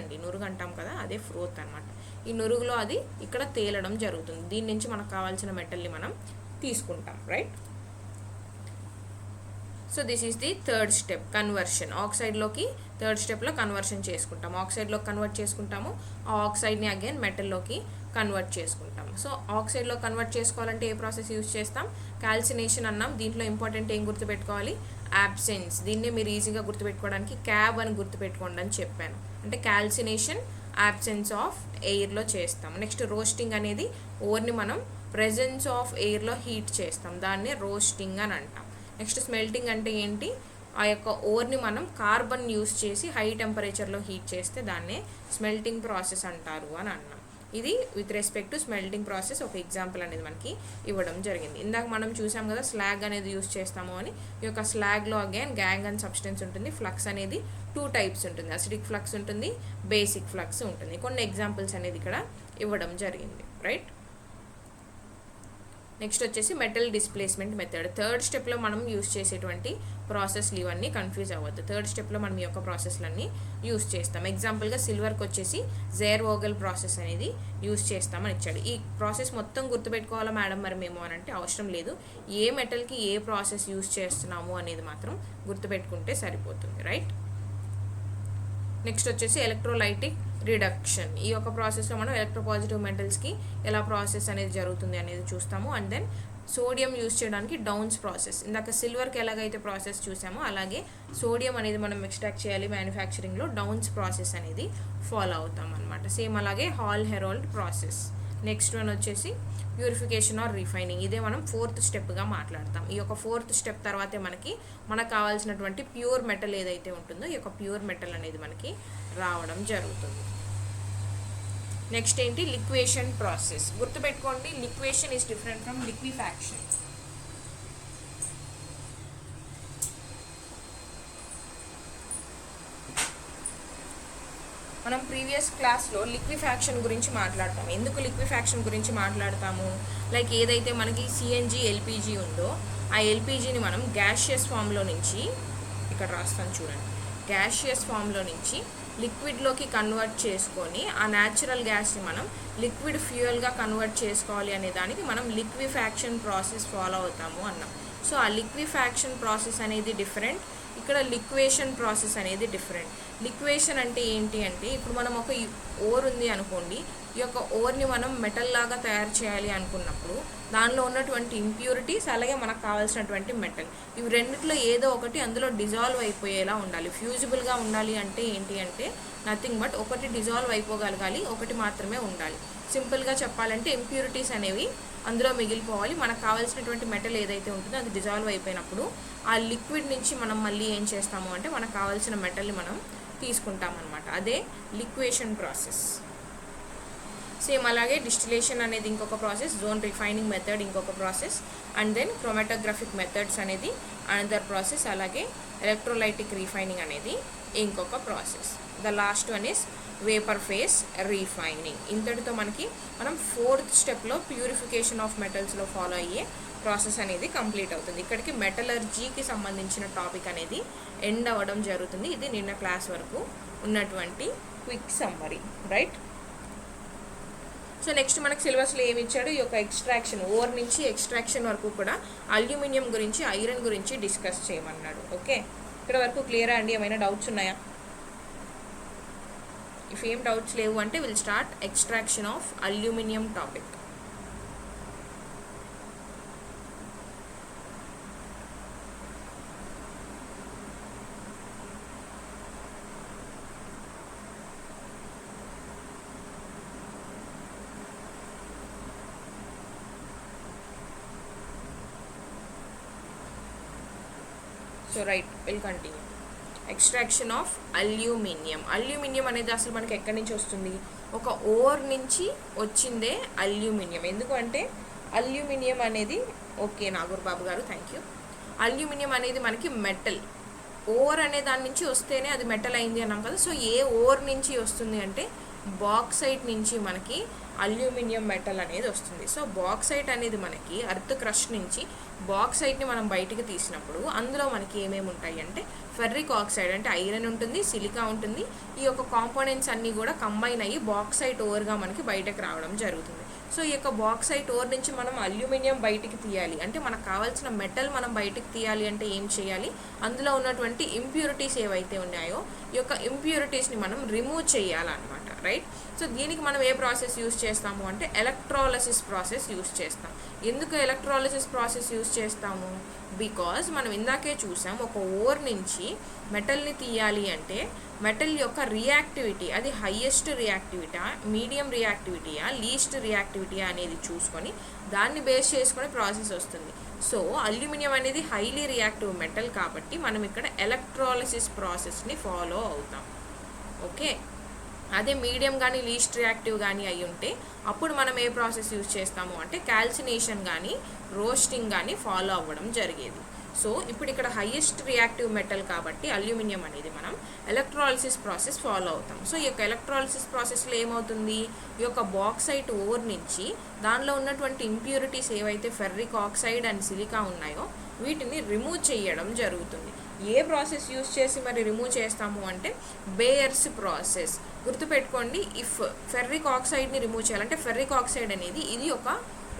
అంటాం కదా, అదే ఫ్రోత్ అనమాట. ఈ నురుగులో అది ఇక్కడ తేలడం జరుగుతుంది. దీని నుంచి మనకు కావాల్సిన మెటల్ని మనం తీసుకుంటాం, right. So this is the 3rd step, conversion. ఆక్సైడ్లోకి 3rd స్టెప్లో కన్వర్షన్ చేసుకుంటాం. ఆక్సైడ్లోకి కన్వర్ట్ చేసుకుంటాము, ఆ ఆక్సైడ్ని అగైన్ మెటల్లోకి కన్వర్ట్ చేసుకుంటాం. సో ఆక్సైడ్లో కన్వర్ట్ చేసుకోవాలంటే ఏ ప్రాసెస్ యూజ్ చేస్తాం, క్యాల్సినేషన్ అన్నాం. దీంట్లో ఇంపార్టెంట్ ఏం గుర్తుపెట్టుకోవాలి, యాబ్సెన్స్. దీన్నే మీరు ఈజీగా గుర్తుపెట్టుకోవడానికి క్యాబ్ అని గుర్తుపెట్టుకోండి అని చెప్పాను. అంటే క్యాల్సినేషన్ యాబ్సెన్స్ ఆఫ్ ఎయిర్లో చేస్తాం. నెక్స్ట్ రోస్టింగ్ అనేది ఓర్ని మనం ప్రెజెన్స్ ఆఫ్ ఎయిర్లో హీట్ చేస్తాం, దాన్ని రోస్టింగ్ అని అంటాం. నెక్స్ట్ స్మెల్టింగ్ అంటే ఏంటి, ఆ యొక్క ఓర్ని మనం కార్బన్ యూస్ చేసి హై టెంపరేచర్లో హీట్ చేస్తే దాన్నే స్మెల్టింగ్ ప్రాసెస్ అంటారు అని అన్నాం. ఇది with respect to smelting process ఒక ఎగ్జాంపుల్ అనేది మనకి ఇవ్వడం జరిగింది. ఇందాక మనం చూసాం కదా స్లాగ్ అనేది యూస్ చేస్తాము అని. ఈ యొక్క స్లాగ్లో అగైన్ గ్యాంగ్ అండ్ సబ్స్టెన్స్ ఉంటుంది. ఫ్లక్స్ అనేది 2 టైప్స్ ఉంటుంది, అసిడిక్ ఫ్లక్స్ ఉంటుంది, బేసిక్ ఫ్లక్స్ ఉంటుంది. కొన్ని ఎగ్జాంపుల్స్ అనేది ఇక్కడ ఇవ్వడం జరిగింది, రైట్. నెక్స్ట్ వచ్చేసి మెటల్ డిస్ప్లేస్మెంట్ మెథడ్. 3rd స్టెప్లో మనం యూస్ చేసేటువంటి ప్రాసెస్లు ఇవన్నీ కన్ఫ్యూజ్ అవ్వద్దు. 3rd స్టెప్లో మనం ఈ యొక్క ప్రాసెస్లన్నీ యూస్ చేస్తాం. ఎగ్జాంపుల్గా సిల్వర్కి వచ్చేసి జెర్-వోగెల్ ప్రాసెస్ అనేది యూస్ చేస్తామని ఇచ్చాడు. ఈ ప్రాసెస్ మొత్తం గుర్తుపెట్టుకోవాలా మేడం మరి మేము అని అంటే అవసరం లేదు. ఏ మెటల్కి ఏ ప్రాసెస్ యూస్ చేస్తున్నాము అనేది మాత్రం గుర్తుపెట్టుకుంటే సరిపోతుంది, రైట్. నెక్స్ట్ వచ్చేసి ఎలక్ట్రోలైటిక్ రిడక్షన్. ఈ యొక్క ప్రాసెస్లో మనం ఎలక్ట్రోపాజిటివ్ మెటల్స్కి ఎలా ప్రాసెస్ అనేది జరుగుతుంది అనేది చూస్తాము. అండ్ దెన్ సోడియం యూస్ చేయడానికి డౌన్స్ ప్రాసెస్. ఇందాక సిల్వర్కి ఎలాగైతే ప్రాసెస్ చూసామో అలాగే సోడియం అనేది మనం ఎక్స్ట్రాక్ట్ చేయాలి మ్యానుఫ్యాక్చరింగ్లో, డౌన్స్ ప్రాసెస్ అనేది ఫాలో అవుతాం అనమాట. సేమ్ అలాగే Hall Heroult process. Next one వచ్చేసి ప్యూరిఫికేషన్ ఆర్ రిఫైనింగ్. ఇదే మనం 4th స్టెప్గా మాట్లాడతాం. ఈ యొక్క 4th స్టెప్ తర్వాతే మనకు కావాల్సినటువంటి ప్యూర్ మెటల్ ఏదైతే ఉంటుందో ఈ యొక్క ప్యూర్ మెటల్ అనేది మనకి రావడం జరుగుతుంది. నెక్స్ట్ ఏంటి, లిక్వేషన్ ప్రాసెస్. గుర్తుపెట్టుకోండి, లిక్వేషన్ ఈజ్ డిఫరెంట్ ఫ్రమ్ లిక్విఫాక్షన్. మనం ప్రీవియస్ క్లాస్లో లిక్విఫాక్షన్ గురించి మాట్లాడతాం. ఎందుకు లిక్విఫాక్షన్ గురించి మాట్లాడతాము, లైక్ ఏదైతే మనకి సిఎన్జి ఎల్పిజి ఉందో ఆ ఎల్పిజిని మనం గ్యాషియస్ ఫామ్లో నుంచి, ఇక్కడ రాస్తాను చూడండి, గ్యాషియస్ ఫామ్లో నుంచి లిక్విడ్లోకి కన్వర్ట్ చేసుకొని ఆ న్యాచురల్ గ్యాస్ని మనం లిక్విడ్ ఫ్యూయల్గా కన్వర్ట్ చేసుకోవాలి అనే దానికి మనం లిక్విఫాక్షన్ ప్రాసెస్ ఫాలో అవుతాము అన్నాం. సో ఆ లిక్విఫాక్షన్ ప్రాసెస్ అనేది డిఫరెంట్, ఇక్కడ లిక్వేషన్ ప్రాసెస్ అనేది డిఫరెంట్. లిక్వేషన్ అంటే ఏంటి అంటే, ఇప్పుడు మనం ఒక ఓర్ ఉంది అనుకోండి, ఈ యొక్క ఓర్ని మనం మెటల్ లాగా తయారు చేయాలి అనుకున్నప్పుడు దానిలో ఉన్నటువంటి ఇంప్యూరిటీస్ అలాగే మనకు కావాల్సినటువంటి మెటల్, ఇవి రెండిట్లో ఏదో ఒకటి అందులో డిజాల్వ్ అయిపోయేలా ఉండాలి. ఫ్యూజిబుల్గా ఉండాలి అంటే ఏంటి అంటే నథింగ్ బట్ ఒకటి డిజాల్వ్ అయిపోగలగాలి, ఒకటి మాత్రమే ఉండాలి. సింపుల్గా చెప్పాలంటే ఇంప్యూరిటీస్ అనేవి అందులో మిగిలిపోవాలి. మనకు కావాల్సినటువంటి మెటల్ ఏదైతే ఉంటుందో అది డిజాల్వ్ అయిపోయినప్పుడు ఆ లిక్విడ్ నుంచి మనం మళ్ళీ ఏం చేస్తాము అంటే మనకు కావాల్సిన మెటల్ని మనం తీసుకుంటాం అనమాట. అదే లిక్వేషన్ ప్రాసెస్. సేమ్ అలాగే డిస్టిలేషన్ అనేది ఇంకొక ప్రాసెస్, జోన్ రిఫైనింగ్ మెథడ్ ఇంకొక ప్రాసెస్, అండ్ దెన్ క్రోమాటోగ్రఫిక్ మెథడ్స్ అనేది అనదర్ ప్రాసెస్, అలాగే ఎలక్ట్రోలైటిక్ రిఫైనింగ్ అనేది ఇంకొక process. The last one is vapour face refining. ఇంతటితో మనం 4th స్టెప్లో ప్యూరిఫికేషన్ ఆఫ్ మెటల్స్లో ఫాలో అయ్యే ప్రాసెస్ అనేది కంప్లీట్ అవుతుంది. ఇక్కడికి మెటలర్జీకి సంబంధించిన టాపిక్ అనేది ఎండ్ అవ్వడం జరుగుతుంది. ఇది నిన్న క్లాస్ వరకు ఉన్నటువంటి quick summary, right? So next మనకు సిలబస్లో ఏమి ఇచ్చాడు, ఈ యొక్క ఎక్స్ట్రాక్షన్, ఓర్ నుంచి ఎక్స్ట్రాక్షన్ వరకు కూడా అల్యూమినియం గురించి, ఐరన్ గురించి డిస్కస్ చేయమన్నాడు. ఓకే, ఇక్కడ వరకు క్లియరా అండి? ఏమైనా డౌట్స్ ఉన్నాయా? ఇఫ్ ఏం డౌట్స్ లేవు అంటే will start extraction of aluminium topic. So right, will continue. Extraction of aluminium. Aluminium అనేది అసలు మనకి ఎక్కడి నుంచి వస్తుంది? ఒక ఓర్ నుంచి వచ్చిందే అల్యూమినియం. ఎందుకంటే అల్యూమినియం అనేది, ఓకే నాగూర్ బాబు గారు, థ్యాంక్ యూ. అల్యూమినియం అనేది మనకి మెటల్. ఓర్ అనే దాని నుంచి వస్తేనే అది మెటల్ అయింది అన్నాం కదా. సో ఏ ఓర్ నుంచి వస్తుంది అంటే బాక్సైట్ నుంచి మనకి అల్యూమినియం మెటల్ అనేది వస్తుంది. సో బాక్సైట్ అనేది మనకి అర్త్ క్రష్ నుంచి బాక్సైట్ని మనం బయటికి తీసినప్పుడు అందులో మనకి ఏమేమి ఉంటాయి అంటే ఫెర్రిక్ ఆక్సైడ్ అంటే ఐరన్ ఉంటుంది, సిలికా ఉంటుంది. ఈ యొక్క కాంపోనెంట్స్ అన్నీ కూడా కంబైన్ అయ్యి బాక్సైట్ ఓర్గా మనకి బయటకు రావడం జరుగుతుంది. సో ఈ యొక్క బాక్సైట్ ఓర్ నుంచి మనం అల్యూమినియం బయటికి తీయాలి అంటే మనకు కావాల్సిన మెటల్ మనం బయటికి తీయాలి అంటే ఏం చేయాలి? అందులో ఉన్నటువంటి ఇంప్యూరిటీస్ ఏవైతే ఉన్నాయో ఈ యొక్క ఇంప్యూరిటీస్ని మనం రిమూవ్ చేయాలన్నమాట, రైట్? సో దీనికి మనం ఏ ప్రాసెస్ యూస్ చేస్తాము అంటే ఎలక్ట్రాలసిస్ ప్రాసెస్ యూస్ చేస్తాం. ఎందుకు ఎలక్ట్రాలసిస్ ప్రాసెస్ యూస్ చేస్తాము? బికాజ్ మనం ఇందాకే చూసాం, ఒక ఓర్ నుంచి మెటల్ని తీయాలి అంటే మెటల్ యొక్క రియాక్టివిటీ అది హైయెస్ట్ రియాక్టివిటా, మీడియం రియాక్టివిటీయా, లీస్ట్ రియాక్టివిటీయా అనేది చూసుకొని దాన్ని బేస్ చేసుకొని ప్రాసెస్ వస్తుంది. సో అల్యూమినియం అనేది హైలీ రియాక్టివ్ మెటల్ కాబట్టి మనం ఇక్కడ ఎలక్ట్రాలసిస్ ప్రాసెస్ని ఫాలో అవుతాం. ఓకే, అదే మీడియం కానీ లీస్ట్ రియాక్టివ్ కానీ అయి ఉంటే అప్పుడు మనం ఏ ప్రాసెస్ యూజ్ చేస్తాము అంటే క్యాల్సినేషన్ కానీ రోస్టింగ్ కానీ ఫాలో అవ్వడం జరిగేది. సో ఇప్పుడు ఇక్కడ హైయెస్ట్ రియాక్టివ్ మెటల్ కాబట్టి అల్యూమినియం అనేది మనం ఎలక్ట్రాలిసిస్ ప్రాసెస్ ఫాలో అవుతాం. సో ఈ యొక్క ఎలక్ట్రాలిసిస్ ప్రాసెస్లో ఏమవుతుంది? ఈ యొక్క బాక్సైట్ ఓర్ నుంచి దానిలో ఉన్నటువంటి ఇంప్యూరిటీస్ ఏవైతే ఫెర్రిక్ ఆక్సైడ్ అండ్ సిలికా ఉన్నాయో వీటిని రిమూవ్ చేయడం జరుగుతుంది. ఏ ప్రాసెస్ యూజ్ చేసి మరి రిమూవ్ చేస్తాము అంటే బేయర్స్ ప్రాసెస్. గుర్తుపెట్టుకోండి, ఇఫ్ ఫెర్రిక్ ఆక్సైడ్ని రిమూవ్ చేయాలంటే ఫెర్రిక్ ఆక్సైడ్ అనేది ఇది ఒక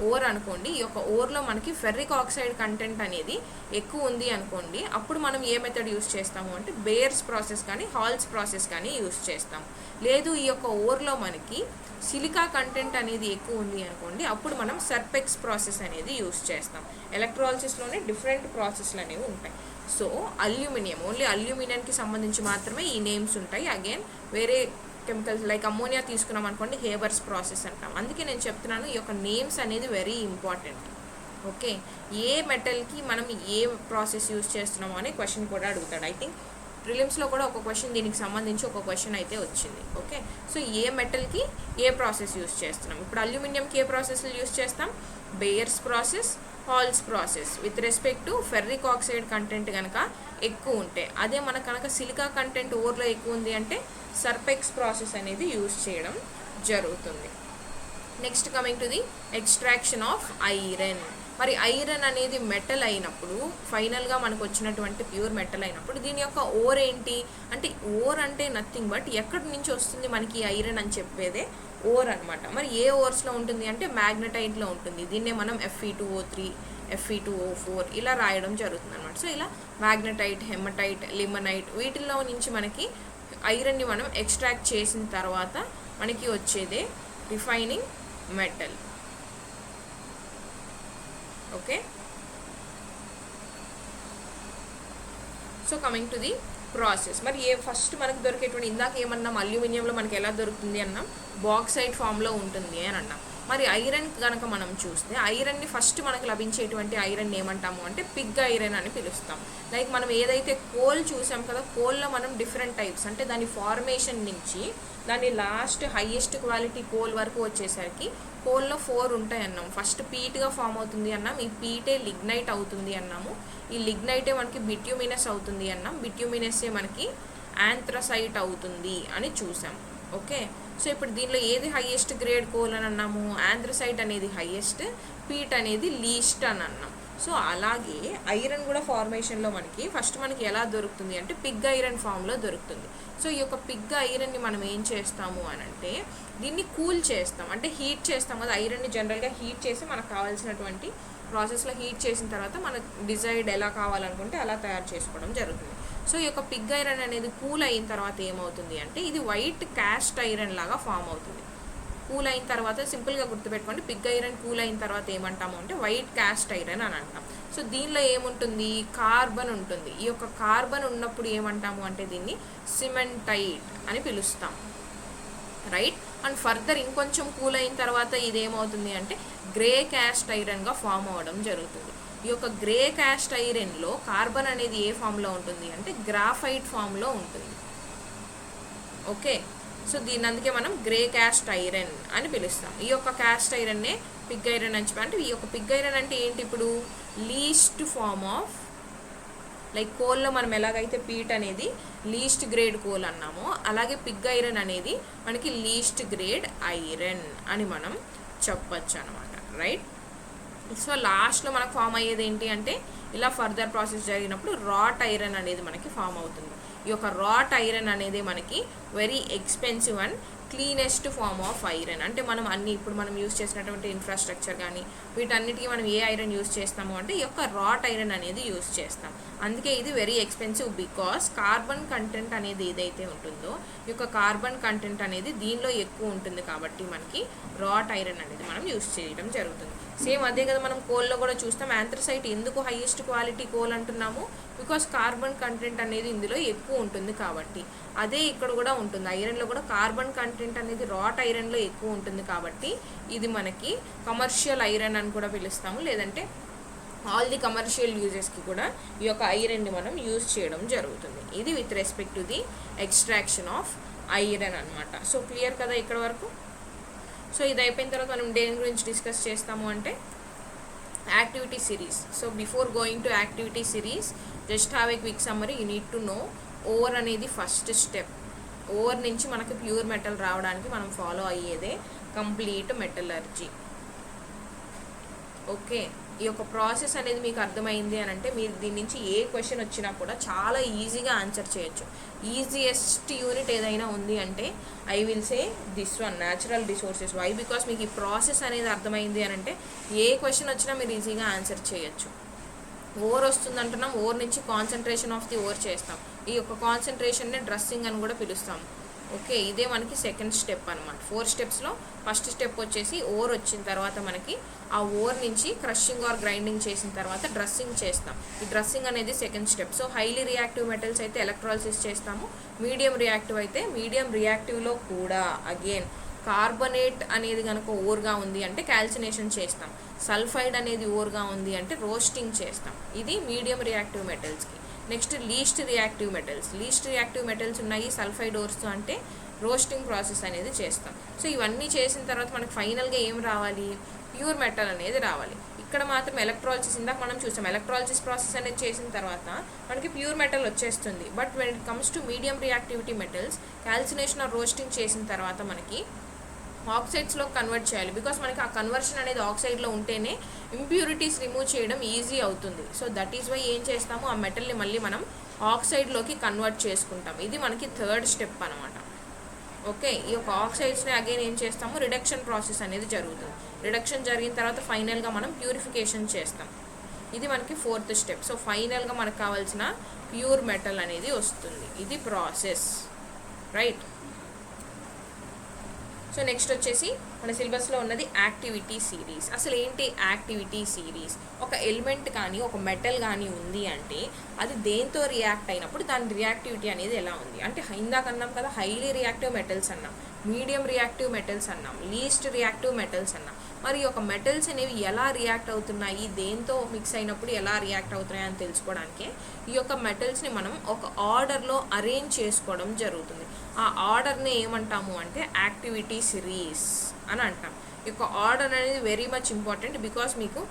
ఓర్ అనుకోండి, ఈ యొక్క ఓర్లో మనకి ఫెర్రిక్ ఆక్సైడ్ కంటెంట్ అనేది ఎక్కువ ఉంది అనుకోండి, అప్పుడు మనం ఏ మెథడ్ యూస్ చేస్తాము అంటే బేయర్స్ ప్రాసెస్ కానీ హాల్స్ ప్రాసెస్ కానీ యూస్ చేస్తాం. లేదు ఈ యొక్క ఓర్లో మనకి సిలికా కంటెంట్ అనేది ఎక్కువ ఉంది అనుకోండి, అప్పుడు మనం సర్పెక్స్ ప్రాసెస్ అనేది యూస్ చేస్తాం. ఎలక్ట్రాలిసిస్లోనే డిఫరెంట్ ప్రాసెస్లు అనేవి ఉంటాయి. సో అల్యూమినియం, ఓన్లీ అల్యూమినియంకి సంబంధించి మాత్రమే ఈ నేమ్స్ ఉంటాయి. అగైన్ వేరే కెమికల్స్ లైక్ అమ్మోనియా తీసుకున్నాం అనుకోండి, హేబర్స్ ప్రాసెస్ అంటాం. అందుకే నేను చెప్తున్నాను ఈ యొక్క నేమ్స్ అనేది వెరీ ఇంపార్టెంట్. ఓకే, ఏ మెటల్కి మనం ఏ ప్రాసెస్ యూజ్ చేస్తున్నామో అనే క్వశ్చన్ కూడా అడుగుతాడు. ఐ థింక్ ప్రిలిమ్స్లో కూడా ఒక క్వశ్చన్ దీనికి సంబంధించి ఒక క్వశ్చన్ అయితే వచ్చింది. ఓకే, సో ఏ మెటల్కి ఏ ప్రాసెస్ యూజ్ చేస్తున్నాం? ఇప్పుడు అల్యూమినియంకి ఏ ప్రాసెస్లు యూజ్ చేస్తాం? Buyers process, halls process with respect to ferric oxide content కనుక ఎక్కువ ఉంటే. అదే మనకు కనుక సిలికా కంటెంట్ ఓవర్లో ఎక్కువ ఉంది అంటే సర్పెక్స్ ప్రాసెస్ అనేది యూజ్ చేయడం జరుగుతుంది. Next coming to the extraction of iron. మరి ఐరన్ అనేది మెటల్ అయినప్పుడు, ఫైనల్గా మనకు వచ్చినటువంటి ప్యూర్ మెటల్ అయినప్పుడు దీని యొక్క ఓర్ ఏంటి అంటే, ఓర్ అంటే నథింగ్ బట్ ఎక్కడి నుంచి వస్తుంది మనకి ఐరన్ అని చెప్పేదే ఓర్ అనమాట. మరి ఏ ఓర్స్లో ఉంటుంది అంటే మ్యాగ్నటైట్లో ఉంటుంది. దీన్నే మనం Fe2O3, Fe2O4 ఇలా రాయడం జరుగుతుంది అనమాట. సో ఇలా మ్యాగ్నటైట్, హెమటైట్, లిమనైట్ వీటిల్లో నుంచి మనకి ఐరన్ని మనం ఎక్స్ట్రాక్ట్ చేసిన తర్వాత మనకి వచ్చేదే refining metal. Okay, so coming to the process. మరి ఫస్ట్ మనకు దొరికేటువంటి, ఇందాక ఏమన్నాం అల్యూమినియంలో మనకి ఎలా దొరుకుతుంది అన్నాం, బాక్సైట్ ఫామ్లో ఉంటుంది అని అన్నాం. మరి ఐరన్ కనుక మనం చూస్తే ఐరన్ని ఫస్ట్ మనకు లభించేటువంటి ఐరన్ ఏమంటాము అంటే పిగ్ ఐరన్ అని పిలుస్తాం. లైక్ మనం ఏదైతే కోల్ చూసాం కదా, కోల్లో మనం డిఫరెంట్ టైప్స్ అంటే దాని ఫార్మేషన్ నుంచి దాని లాస్ట్ హైయెస్ట్ క్వాలిటీ కోల్ వరకు వచ్చేసరికి కోల్లో 4 ఉంటాయి అన్నాము. ఫస్ట్ పీట్గా ఫామ్ అవుతుంది అన్నాం, ఈ పీటే లిగ్నైట్ అవుతుంది అన్నాము, ఈ లిగ్నైటే మనకి బిట్యూమినస్ అవుతుంది అన్నాం, బిట్యూమినస్సే మనకి యాంథ్రసైట్ అవుతుంది అని చూసాం. ఓకే, సో ఇప్పుడు దీనిలో ఏది హైయెస్ట్ గ్రేడ్ కోల్ అని అన్నాము, యాంథ్రసైట్ అనేది హైయెస్ట్, పీట్ అనేది లీస్ట్ అని అన్నాం. సో అలాగే ఐరన్ కూడా ఫార్మేషన్లో ఫస్ట్ మనకి ఎలా దొరుకుతుంది అంటే పిగ్ ఐరన్ ఫామ్లో దొరుకుతుంది. సో ఈ యొక్క పిగ్ ఐరన్ని మనం ఏం చేస్తాము అని అంటే దీన్ని కూల్ చేస్తాం, అంటే హీట్ చేస్తాం కదా. ఐరన్ని జనరల్గా హీట్ చేసి మనకు కావాల్సినటువంటి ప్రాసెస్లో హీట్ చేసిన తర్వాత మనకు డిజైర్డ్ ఎలా కావాలనుకుంటే అలా తయారు చేసుకోవడం జరుగుతుంది. సో ఈ యొక్క పిగ్ ఐరన్ అనేది కూల్ అయిన తర్వాత ఏమవుతుంది అంటే ఇది వైట్ క్యాస్ట్ ఐరన్ లాగా ఫామ్ అవుతుంది. కూల్ అయిన తర్వాత సింపుల్గా గుర్తుపెట్టుకోండి, పిగ్ ఐరన్ కూల్ అయిన తర్వాత ఏమంటాము అంటే వైట్ క్యాస్ట్ ఐరన్ అని అంటాం. సో దీనిలో ఏముంటుంది, కార్బన్ ఉంటుంది. ఈ యొక్క కార్బన్ ఉన్నప్పుడు ఏమంటాము అంటే దీన్ని సిమెంటైట్ అని పిలుస్తాం, రైట్. అండ్ ఫర్దర్ ఇంకొంచెం కూల్ అయిన తర్వాత ఇదేమవుతుంది అంటే గ్రే క్యాస్ట్ ఐరన్గా ఫామ్ అవ్వడం జరుగుతుంది. ఈ యొక్క గ్రే క్యాస్ట్ ఐరన్లో కార్బన్ అనేది ఏ ఫామ్లో ఉంటుంది అంటే గ్రాఫైట్ ఫామ్లో ఉంటుంది. ఓకే, సో దీన్ని అందుకే మనం గ్రే క్యాస్ట్ ఐరన్ అని పిలుస్తాం. ఈ యొక్క క్యాస్ట్ ఐరన్నే పిగ్ ఐరన్ అని చెప్పి, అంటే ఈ యొక్క పిగ్ ఐరన్ అంటే ఏంటి, ఇప్పుడు లీస్ట్ ఫామ్ ఆఫ్ లైక్ కోల్లో మనం ఎలాగైతే పీట్ అనేది లీస్ట్ గ్రేడ్ కోల్ అన్నామో అలాగే పిగ్ ఐరన్ అనేది మనకి లీస్ట్ గ్రేడ్ ఐరన్ అని మనం చెప్పచ్చు అనమాట, రైట్. సో లాస్ట్లో మనకు ఫామ్ అయ్యేది ఏంటి అంటే ఇలా ఫర్దర్ ప్రాసెస్ జరిగినప్పుడు రాట్ ఐరన్ అనేది మనకి ఫామ్ అవుతుంది. ఈ యొక్క రాట్ ఐరన్ అనేది మనకి very expensive and cleanest form of iron. అంటే మనం అన్ని ఇప్పుడు మనం యూజ్ చేసినటువంటి ఇన్ఫ్రాస్ట్రక్చర్ కానీ వీటన్నిటికీ మనం ఏ ఐరన్ యూజ్ చేస్తాము అంటే ఈ యొక్క రాట్ ఐరన్ అనేది యూజ్ చేస్తాం. అందుకే ఇది very expensive because carbon content అనేది ఏదైతే ఉంటుందో ఈ యొక్క కార్బన్ కంటెంట్ అనేది దీనిలో ఎక్కువ ఉంటుంది కాబట్టి మనకి రాట్ ఐరన్ అనేది మనం యూజ్ చేయడం జరుగుతుంది. సేమ్ అదే కదా మనం కోల్లో కూడా చూస్తాం. యాంథ్రసైట్ ఎందుకు హైయెస్ట్ క్వాలిటీ కోల్ అంటున్నాము, బికాస్ కార్బన్ కంటెంట్ అనేది ఇందులో ఎక్కువ ఉంటుంది కాబట్టి. అదే ఇక్కడ కూడా ఉంటుంది, ఐరన్లో కూడా కార్బన్ కంటెంట్ అనేది రాట్ ఐరన్లో ఎక్కువ ఉంటుంది కాబట్టి ఇది మనకి కమర్షియల్ ఐరన్ అని కూడా పిలుస్తాము, లేదంటే ఆల్ ది కమర్షియల్ యూజెస్కి కూడా ఈ యొక్క ఐరన్ని మనం యూజ్ చేయడం జరుగుతుంది. ఇది with respect to the extraction of iron అనమాట. సో క్లియర్ కదా ఇక్కడ వరకు. సో ఇది అయిపోయిన తర్వాత మనం దేని గురించి డిస్కస్ చేస్తాము అంటే activity series. So before going to activity series just have a quick summary. You need to know ore అనేది ఫస్ట్ స్టెప్. ఓర్ నుంచి మనకి ప్యూర్ మెటల్ రావడానికి మనం ఫాలో అయ్యేదే కంప్లీట్ మెటలర్జీ. ఓకే, ఈ యొక్క ప్రాసెస్ అనేది మీకు అర్థమైంది అని అంటే మీరు దీని నుంచి ఏ క్వశ్చన్ వచ్చినా కూడా చాలా ఈజీగా ఆన్సర్ చేయొచ్చు. ఈజియెస్ట్ యూనిట్ ఏదైనా ఉంది అంటే I will say this one, natural resources. Why? Because మీకు ఈ ప్రాసెస్ అనేది అర్థమైంది అని అంటే ఏ క్వశ్చన్ వచ్చినా మీరు ఈజీగా ఆన్సర్ చేయొచ్చు. ఓర్ వస్తుంది అంటున్నాం, ఓర్ నుంచి కాన్సన్ట్రేషన్ ఆఫ్ ది ఓర్ చేస్తాం. ఈ యొక్క కాన్సన్ట్రేషన్ని డ్రెస్సింగ్ అని కూడా పిలుస్తాం. ఓకే, ఇదే మనకి సెకండ్ స్టెప్ అనమాట. 4 స్టెప్స్లో ఫస్ట్ స్టెప్ వచ్చేసి ఓర్ వచ్చిన తర్వాత మనకి ఆ ఓర్ నుంచి క్రషింగ్ ఆర్ గ్రైండింగ్ చేసిన తర్వాత డ్రెస్సింగ్ చేస్తాం. ఈ డ్రెస్సింగ్ అనేది second step. So highly reactive metals అయితే ఎలక్ట్రాలిసిస్ చేస్తాము, మీడియం రియాక్టివ్ అయితే మీడియం రియాక్టివ్లో కూడా అగైన్ కార్బనేట్ అనేది కనుక ఓర్గా ఉంది అంటే క్యాల్సినేషన్ చేస్తాం, సల్ఫైడ్ అనేది ఓర్గా ఉంది అంటే రోస్టింగ్ చేస్తాం. ఇది మీడియం రియాక్టివ్ మెటల్స్కి. Next least reactive metals. Least reactive metals ఉన్నాయి సల్ఫైడ్ ఓర్స్ అంటే రోస్టింగ్ ప్రాసెస్ అనేది చేస్తాం. సో ఇవన్నీ చేసిన తర్వాత మనకు ఫైనల్గా ఏం రావాలి, ప్యూర్ మెటల్ అనేది రావాలి. ఇక్కడ మాత్రం ఎలక్ట్రాలిసిస్, ఇందాక మనం చూసాం, ఎలక్ట్రాలిసిస్ ప్రాసెస్ అనేది చేసిన తర్వాత మనకి ప్యూర్ మెటల్ వచ్చేస్తుంది. But when it comes to medium reactivity metals, calcination or roasting చేసిన తర్వాత మనకి ఆక్సైడ్స్లో కన్వర్ట్ చేయాలి. బికాస్ మనకి ఆ కన్వర్షన్ అనేది ఆక్సైడ్లో ఉంటేనే ఇంప్యూరిటీస్ రిమూవ్ చేయడం ఈజీ అవుతుంది. సో దట్ ఈస్ వై ఏం చేస్తాము, ఆ మెటల్ని మళ్ళీ మనం ఆక్సైడ్లోకి కన్వర్ట్ చేసుకుంటాం. ఇది మనకి థర్డ్ స్టెప్ అనమాట. ఓకే, ఈ యొక్క ఆక్సైడ్స్ని అగైన్ ఏం చేస్తాము, రిడక్షన్ ప్రాసెస్ అనేది జరుగుతుంది. రిడక్షన్ జరిగిన తర్వాత ఫైనల్గా మనం ప్యూరిఫికేషన్ చేస్తాం. ఇది మనకి ఫోర్త్ స్టెప్. సో ఫైనల్గా మనకు కావాల్సిన ప్యూర్ మెటల్ అనేది వస్తుంది. ఇది ప్రాసెస్, రైట్. సో నెక్స్ట్ వచ్చేసి మన సిలబస్లో ఉన్నది యాక్టివిటీ సిరీస్. అసలు ఏంటి యాక్టివిటీ సిరీస్? ఒక ఎలిమెంట్ కానీ ఒక మెటల్ కానీ ఉంది అంటే అది దేంతో రియాక్ట్ అయినప్పుడు దాని రియాక్టివిటీ అనేది ఎలా ఉంది అంటే ఇందాక అన్నాం కదా హైలీ రియాక్టివ్ మెటల్స్ అన్నాం, మీడియం రియాక్టివ్ మెటల్స్ అన్నాం, లీస్ట్ రియాక్టివ్ మెటల్స్ అన్నాం. మరి ఒక మెటల్స్ అనేవి ఎలా రియాక్ట్ అవుతున్నాయి, దేంతో మిక్స్ అయినప్పుడు ఎలా రియాక్ట్ అవుతున్నాయి అని తెలుసుకోవడానికి ఈ యొక్క మెటల్స్ని మనం ఒక ఆర్డర్లో అరేంజ్ చేసుకోవడం జరుగుతుంది. ఆ ఆర్డర్ని ఏమంటాము అంటే యాక్టివిటీ సిరీస్ అని అంటాం. ఈ యొక్క ఆర్డర్ అనేది వెరీ మచ్ ఇంపార్టెంట్, బికాస్ మీకు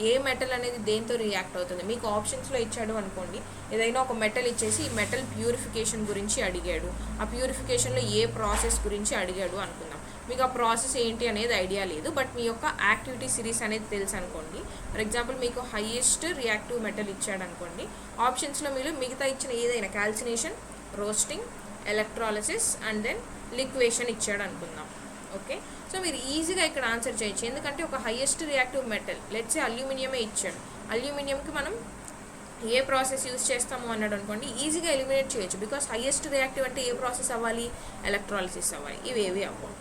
ఏ మెటల్ అనేది దేంతో రియాక్ట్ అవుతుంది. మీకు ఆప్షన్స్లో ఇచ్చాడు అనుకోండి, ఏదైనా ఒక మెటల్ ఇచ్చేసి ఈ మెటల్ ప్యూరిఫికేషన్ గురించి అడిగాడు, ఆ ప్యూరిఫికేషన్లో ఏ ప్రాసెస్ గురించి అడిగాడు అనుకుందాం. మీకు ఆ ప్రాసెస్ ఏంటి అనేది ఐడియా లేదు, బట్ మీ యొక్క యాక్టివిటీ సిరీస్ అనేది తెలుసు అనుకోండి. ఫర్ ఎగ్జాంపుల్ మీకు హైయెస్ట్ రియాక్టివ్ మెటల్ ఇచ్చాడు అనుకోండి, ఆప్షన్స్లో మీరు మిగతా ఇచ్చిన ఏదైనా calcination, roasting, electrolysis and then liquation ఇచ్చాడు అనుకుందాం. ఓకే, సో మీరు ఈజీగా ఇక్కడ ఆన్సర్ చేయొచ్చు. ఎందుకంటే ఒక highest reactive metal let's say అల్యూమినియమే ఇచ్చాడు, అల్యూమినియంకి మనం ఏ ప్రాసెస్ యూజ్ చేస్తాము అన్నాడు అనుకోండి, ఈజీగా ఎలిమినేట్ చేయొచ్చు. బికాస్ హైయెస్ట్ రియాక్టివ్ అంటే ఏ ప్రాసెస్ అవ్వాలి, ఎలక్ట్రాలిసిస్ అవ్వాలి, ఇవేవి అవ్వాలి.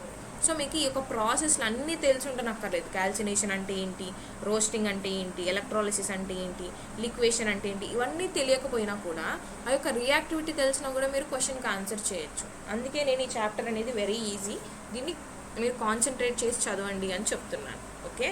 సో మీకు ఈ యొక్క ప్రాసెస్లు అన్నీ తెలిసి ఉండనక్కర్లేదు. క్యాల్సినేషన్ అంటే ఏంటి, రోస్టింగ్ అంటే ఏంటి, ఎలక్ట్రాలిసిస్ అంటే ఏంటి, లిక్వేషన్ అంటే ఏంటి, ఇవన్నీ తెలియకపోయినా కూడా ఆ యొక్క రియాక్టివిటీ తెలిసినా కూడా మీరు క్వశ్చన్కి ఆన్సర్ చేయొచ్చు. అందుకే నేను ఈ చాప్టర్ అనేది వెరీ ఈజీ, దీన్ని మీరు కాన్సన్ట్రేట్ చేసి చదవండి అని చెప్తున్నాను. ఓకే,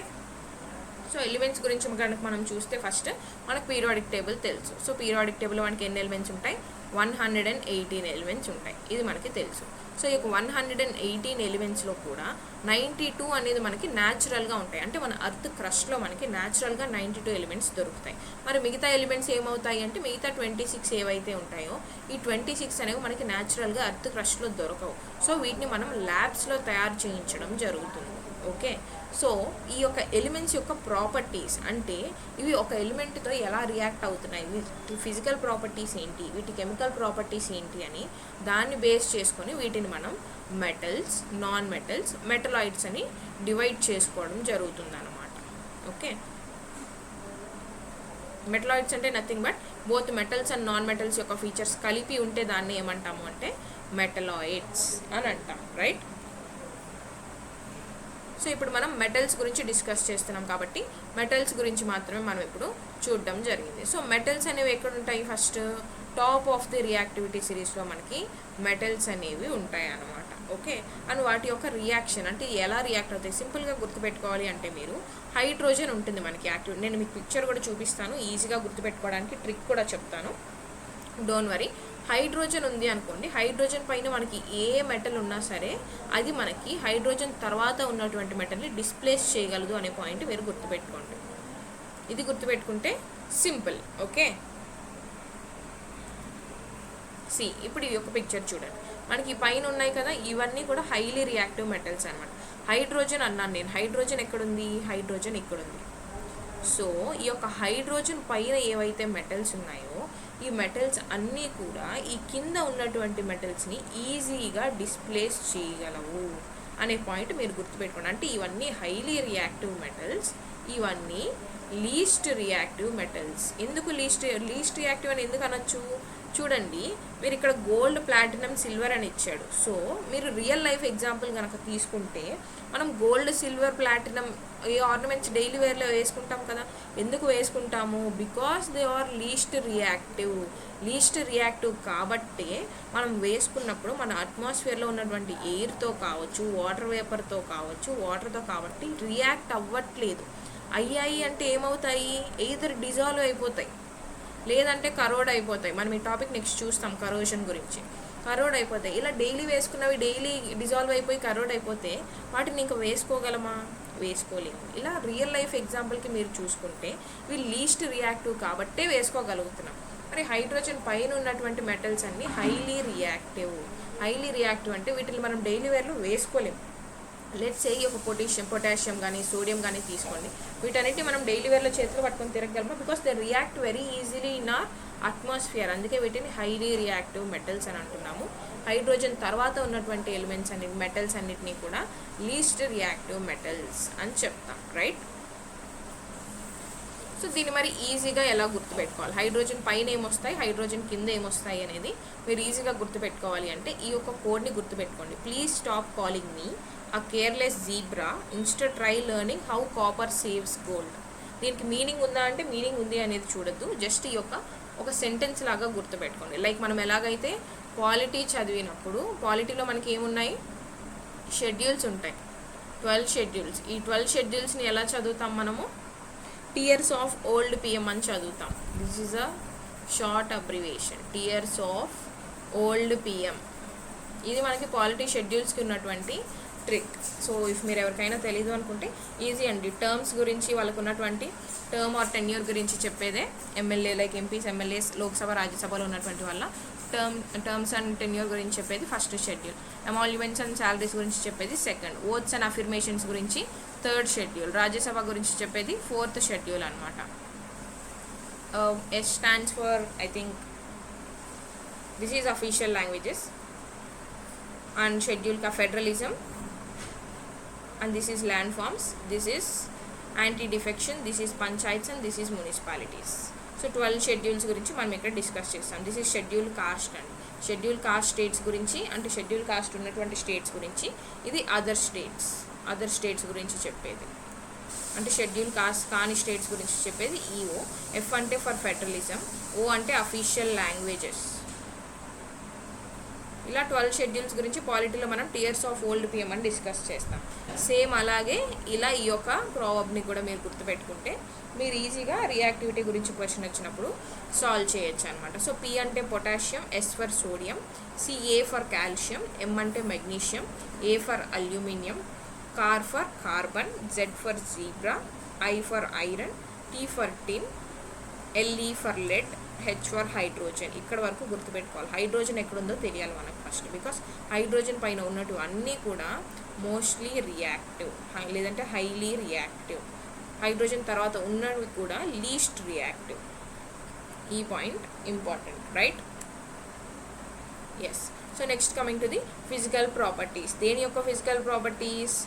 సో ఎలిమెంట్స్ గురించి కనుక మనం చూస్తే ఫస్ట్ మనకు పీరియాడిక్ టేబుల్ తెలుసు. సో పీరియాడిక్ టేబుల్లో మనకి ఎన్ని ఎలిమెంట్స్ ఉంటాయి, 118 ఎలిమెంట్స్ ఉంటాయి, ఇది మనకి తెలుసు. సో ఈ 118 ఎలిమెంట్స్లో కూడా 92 అనేది మనకి న్యాచురల్గా ఉంటాయి. అంటే మన అర్త్ క్రస్ట్లో మనకి న్యాచురల్గా 92 ఎలిమెంట్స్ దొరుకుతాయి. మరి మిగతా ఎలిమెంట్స్ ఏమవుతాయి అంటే మిగతా 26 ఏవైతే ఉంటాయో ఈ 26 అనేవి మనకి న్యాచురల్గా అర్త్ క్రస్ట్లో దొరకవు. సో వీటిని మనం ల్యాబ్స్లో తయారు చేయించడం జరుగుతుంది. ఓకే, సో ఈ యొక్క ఎలిమెంట్స్ యొక్క ప్రాపర్టీస్ అంటే ఇవి ఒక ఎలిమెంట్తో ఎలా రియాక్ట్ అవుతున్నాయి, వీటి ఫిజికల్ ప్రాపర్టీస్ ఏంటి, వీటి కెమికల్ ప్రాపర్టీస్ ఏంటి అని దాన్ని బేస్ చేసుకొని వీటిని మనం మెటల్స్, నాన్ మెటల్స్, మెటలాయిడ్స్ అని డివైడ్ చేసుకోవడం జరుగుతుంది అన్నమాట. ఓకే, మెటలాయిడ్స్ అంటే nothing but both metals and non metals యొక్క ఫీచర్స్ కలిపి ఉంటే దాన్ని ఏమంటాము అంటే మెటలాయిడ్స్ అని అంటాం. రైట్, సో ఇప్పుడు మనం మెటల్స్ గురించి డిస్కస్ చేస్తున్నాం కాబట్టి మెటల్స్ గురించి మాత్రమే మనం ఇప్పుడు చూడడం జరిగింది. సో మెటల్స్ అనేవి ఎక్కడ ఉంటాయి, first top of the reactivity సిరీస్లో మనకి మెటల్స్ అనేవి ఉంటాయి అన్నమాట. ఓకే, అండ్ వాటి యొక్క రియాక్షన్ అంటే ఎలా రియాక్ట్ అవుతాయి సింపుల్గా గుర్తుపెట్టుకోవాలి అంటే మీరు హైడ్రోజన్ ఉంటుంది మనకి యాక్టివ్, నేను మీకు పిక్చర్ కూడా చూపిస్తాను, ఈజీగా గుర్తుపెట్టుకోవడానికి ట్రిక్ కూడా చెప్తాను, డోంట్ వరీ. హైడ్రోజన్ ఉంది అనుకోండి, హైడ్రోజన్ పైన మనకి ఏ మెటల్ ఉన్నా సరే అది మనకి హైడ్రోజన్ తర్వాత ఉన్నటువంటి మెటల్ని డిస్ప్లేస్ చేయగలదు అనే పాయింట్ మీరు గుర్తుపెట్టుకోండి. ఇది గుర్తుపెట్టుకుంటే సింపుల్. ఓకే, ఇప్పుడు ఈ యొక్క పిక్చర్ చూడండి, మనకి పైన ఉన్నాయి కదా, ఇవన్నీ కూడా హైలీ రియాక్టివ్ మెటల్స్ అనమాట. హైడ్రోజన్ అన్నాను నేను, హైడ్రోజన్ ఎక్కడుంది, హైడ్రోజన్ ఇక్కడుంది. సో ఈ యొక్క హైడ్రోజన్ పైన ఏవైతే మెటల్స్ ఉన్నాయో ఈ మెటల్స్ అన్నీ కూడా ఈ కింద ఉన్నటువంటి మెటల్స్ని ఈజీగా డిస్ప్లేస్ చేయగలవు అనే పాయింట్ మీరు గుర్తుపెట్టుకోండి. అంటే ఇవన్నీ హైలీ రియాక్టివ్ మెటల్స్, ఇవన్నీ లీస్ట్ రియాక్టివ్ మెటల్స్. ఎందుకు లీస్ట్ రియాక్టివ్ అని ఎందుకు అనొచ్చు, చూడండి మీరు ఇక్కడ గోల్డ్, ప్లాటినం, సిల్వర్ అని ఇచ్చాడు. సో మీరు రియల్ లైఫ్ ఎగ్జాంపుల్ కనుక తీసుకుంటే మనం గోల్డ్, సిల్వర్, ప్లాటినం ఈ ఆర్నమెంట్స్ డైలీ వేర్లో వేసుకుంటాం కదా. ఎందుకు వేసుకుంటాము, because they are least reactive కాబట్టి మనం వేసుకున్నప్పుడు మన అట్మాస్ఫియర్లో ఉన్నటువంటి ఎయిర్తో కావచ్చు, వాటర్ వేపర్తో కావచ్చు, వాటర్తో కాబట్టి రియాక్ట్ అవ్వట్లేదు. అయ్యాయి అంటే ఏమవుతాయి, ఎయిదర్ డిజాల్వ్ అయిపోతాయి లేదంటే కరోడ్ అయిపోతాయి. మనం ఈ టాపిక్ నెక్స్ట్ చూస్తాం కరోజన్ గురించి. కరోడ్ అయిపోతాయి, ఇలా డైలీ వేసుకున్నవి డైలీ డిజాల్వ్ అయిపోయి కరోడ్ అయిపోతే వాటిని ఇంకా వేసుకోగలమా, వేసుకోలేము. ఇలా రియల్ లైఫ్ ఎగ్జాంపుల్కి మీరు చూసుకుంటే ఇవి లీస్ట్ రియాక్టివ్ కాబట్టే వేసుకోగలుగుతున్నాం. మరి హైడ్రోజన్ పైన ఉన్నటువంటి మెటల్స్ అన్నీ హైలీ రియాక్టివ్ అంటే వీటిని మనం డైలీ వేర్లో వేసుకోలేము. లెట్స్ సే ఒక పొటాషియం కానీ సోడియం కానీ తీసుకోండి, వీటన్నిటి మనం డైలీ వేర్లో చేతిలో పట్టుకొని తిరగగలమా, because they react very easily in our atmosphere. అందుకే వీటిని హైలీ రియాక్టివ్ మెటల్స్ అని అంటున్నాము. హైడ్రోజన్ తర్వాత ఉన్నటువంటి ఎలిమెంట్స్ అన్ని మెటల్స్ అన్నిటినీ కూడా లీస్ట్ రియాక్టివ్ మెటల్స్ అని చెప్తాం. రైట్, సో దీన్ని మరి ఈజీగా ఎలా గుర్తుపెట్టుకోవాలి, హైడ్రోజన్ పైన ఏమొస్తాయి, హైడ్రోజన్ కింద ఏమొస్తాయి అనేది మీరు ఈజీగా గుర్తుపెట్టుకోవాలి అంటే ఈ యొక్క కోడ్ని గుర్తుపెట్టుకోండి. Please stop calling me a careless zebra, instead try learning how copper saves gold. దీనికి మీనింగ్ ఉందా అంటే మీనింగ్ ఉంది అనేది చూడొద్దు, జస్ట్ ఈ యొక్క ఒక సెంటెన్స్ లాగా గుర్తుపెట్టుకోండి. లైక్ మనం ఎలాగైతే పాలిటీ చదివినప్పుడు పాలిటీలో మనకి ఏమున్నాయి, షెడ్యూల్స్ ఉంటాయి, 12 షెడ్యూల్స్. ఈ 12 షెడ్యూల్స్ని ఎలా చదువుతాం మనము? టియర్స్ ఆఫ్ ఓల్డ్ పిఎం అని చదువుతాం. This is a short abbreviation, tears of old PM. ఇది మనకి పాలిటీ షెడ్యూల్స్కి ఉన్నటువంటి ట్రిక్. సో ఇఫ్ మీరు ఎవరికైనా తెలీదు అనుకుంటే ఈజీ అండి. టర్మ్స్ గురించి వాళ్ళకు ఉన్నటువంటి టర్మ్ ఆర్ టెన్యూర్ గురించి చెప్పేదే MLA, like MPs, MLAs, Lok Sabha, రాజ్యసభలో ఉన్నటువంటి వాళ్ళ టర్మ్స్ అండ్ టెన్యూర్ గురించి చెప్పేది first schedule. Emoluments and salaries గురించి చెప్పేది సెకండ్. ఓట్స్ అండ్ అఫర్మేషన్స్ గురించి థర్డ్ షెడ్యూల్. రాజ్యసభ గురించి చెప్పేది ఫోర్త్ షెడ్యూల్ అనమాట. Yes stands for, I think this is official languages. And schedule కా federalism, and this is land forms, this is anti-defection, this is panchayats and this is municipalities. So 12 schedules గురించి మనం ఇక్కడ discuss చేస్తాం. This is schedule caste and schedule caste states గురించి, అంటే schedule caste ఉన్నటువంటి states గురించి. ఇది అదర్ స్టేట్స్ గురించి చెప్పేది, అంటే షెడ్యూల్ కాస్ట్ కాని స్టేట్స్ గురించి చెప్పేది ఈఓ. ఎఫ్ అంటే ఫర్ ఫెడరలిజం, ఓ అంటే అఫీషియల్ లాంగ్వేజెస్. ఇలా 12 షెడ్యూల్స్ గురించి పాలిటీలో మనం టియర్స్ ఆఫ్ ఓల్డ్ పిఎం అని డిస్కస్ చేస్తాం. సేమ్ అలాగే ఇలా ఈ యొక్క ప్రాబబ్ని కూడా మీరు గుర్తుపెట్టుకుంటే మీరు ఈజీగా రియాక్టివిటీ గురించి క్వశ్చన్ వచ్చినప్పుడు సాల్వ్ చేయొచ్చు అనమాట. సో పి అంటే potassium, S for sodium, CA for calcium, M అంటే magnesium, A for aluminium, car for carbon, Z for zebra, I for iron, T for tin, LE for lead, H for hydrogen. ఇక్కడ వరకు గుర్తుపెట్టుకోవాలి. Hydrogen ఎక్కడుందో తెలియాలి మనకు first, because hydrogen పైన ఉన్నట్టు అన్నీ కూడా మోస్ట్లీ రియాక్టివ్, లేదంటే హైలీ రియాక్టివ్. హైడ్రోజన్ తర్వాత ఉన్నవి కూడా లీస్ట్ రియాక్టివ్. ఈ point important, right? Yes. So next coming to the physical properties. దేని యొక్క ఫిజికల్ ప్రాపర్టీస్?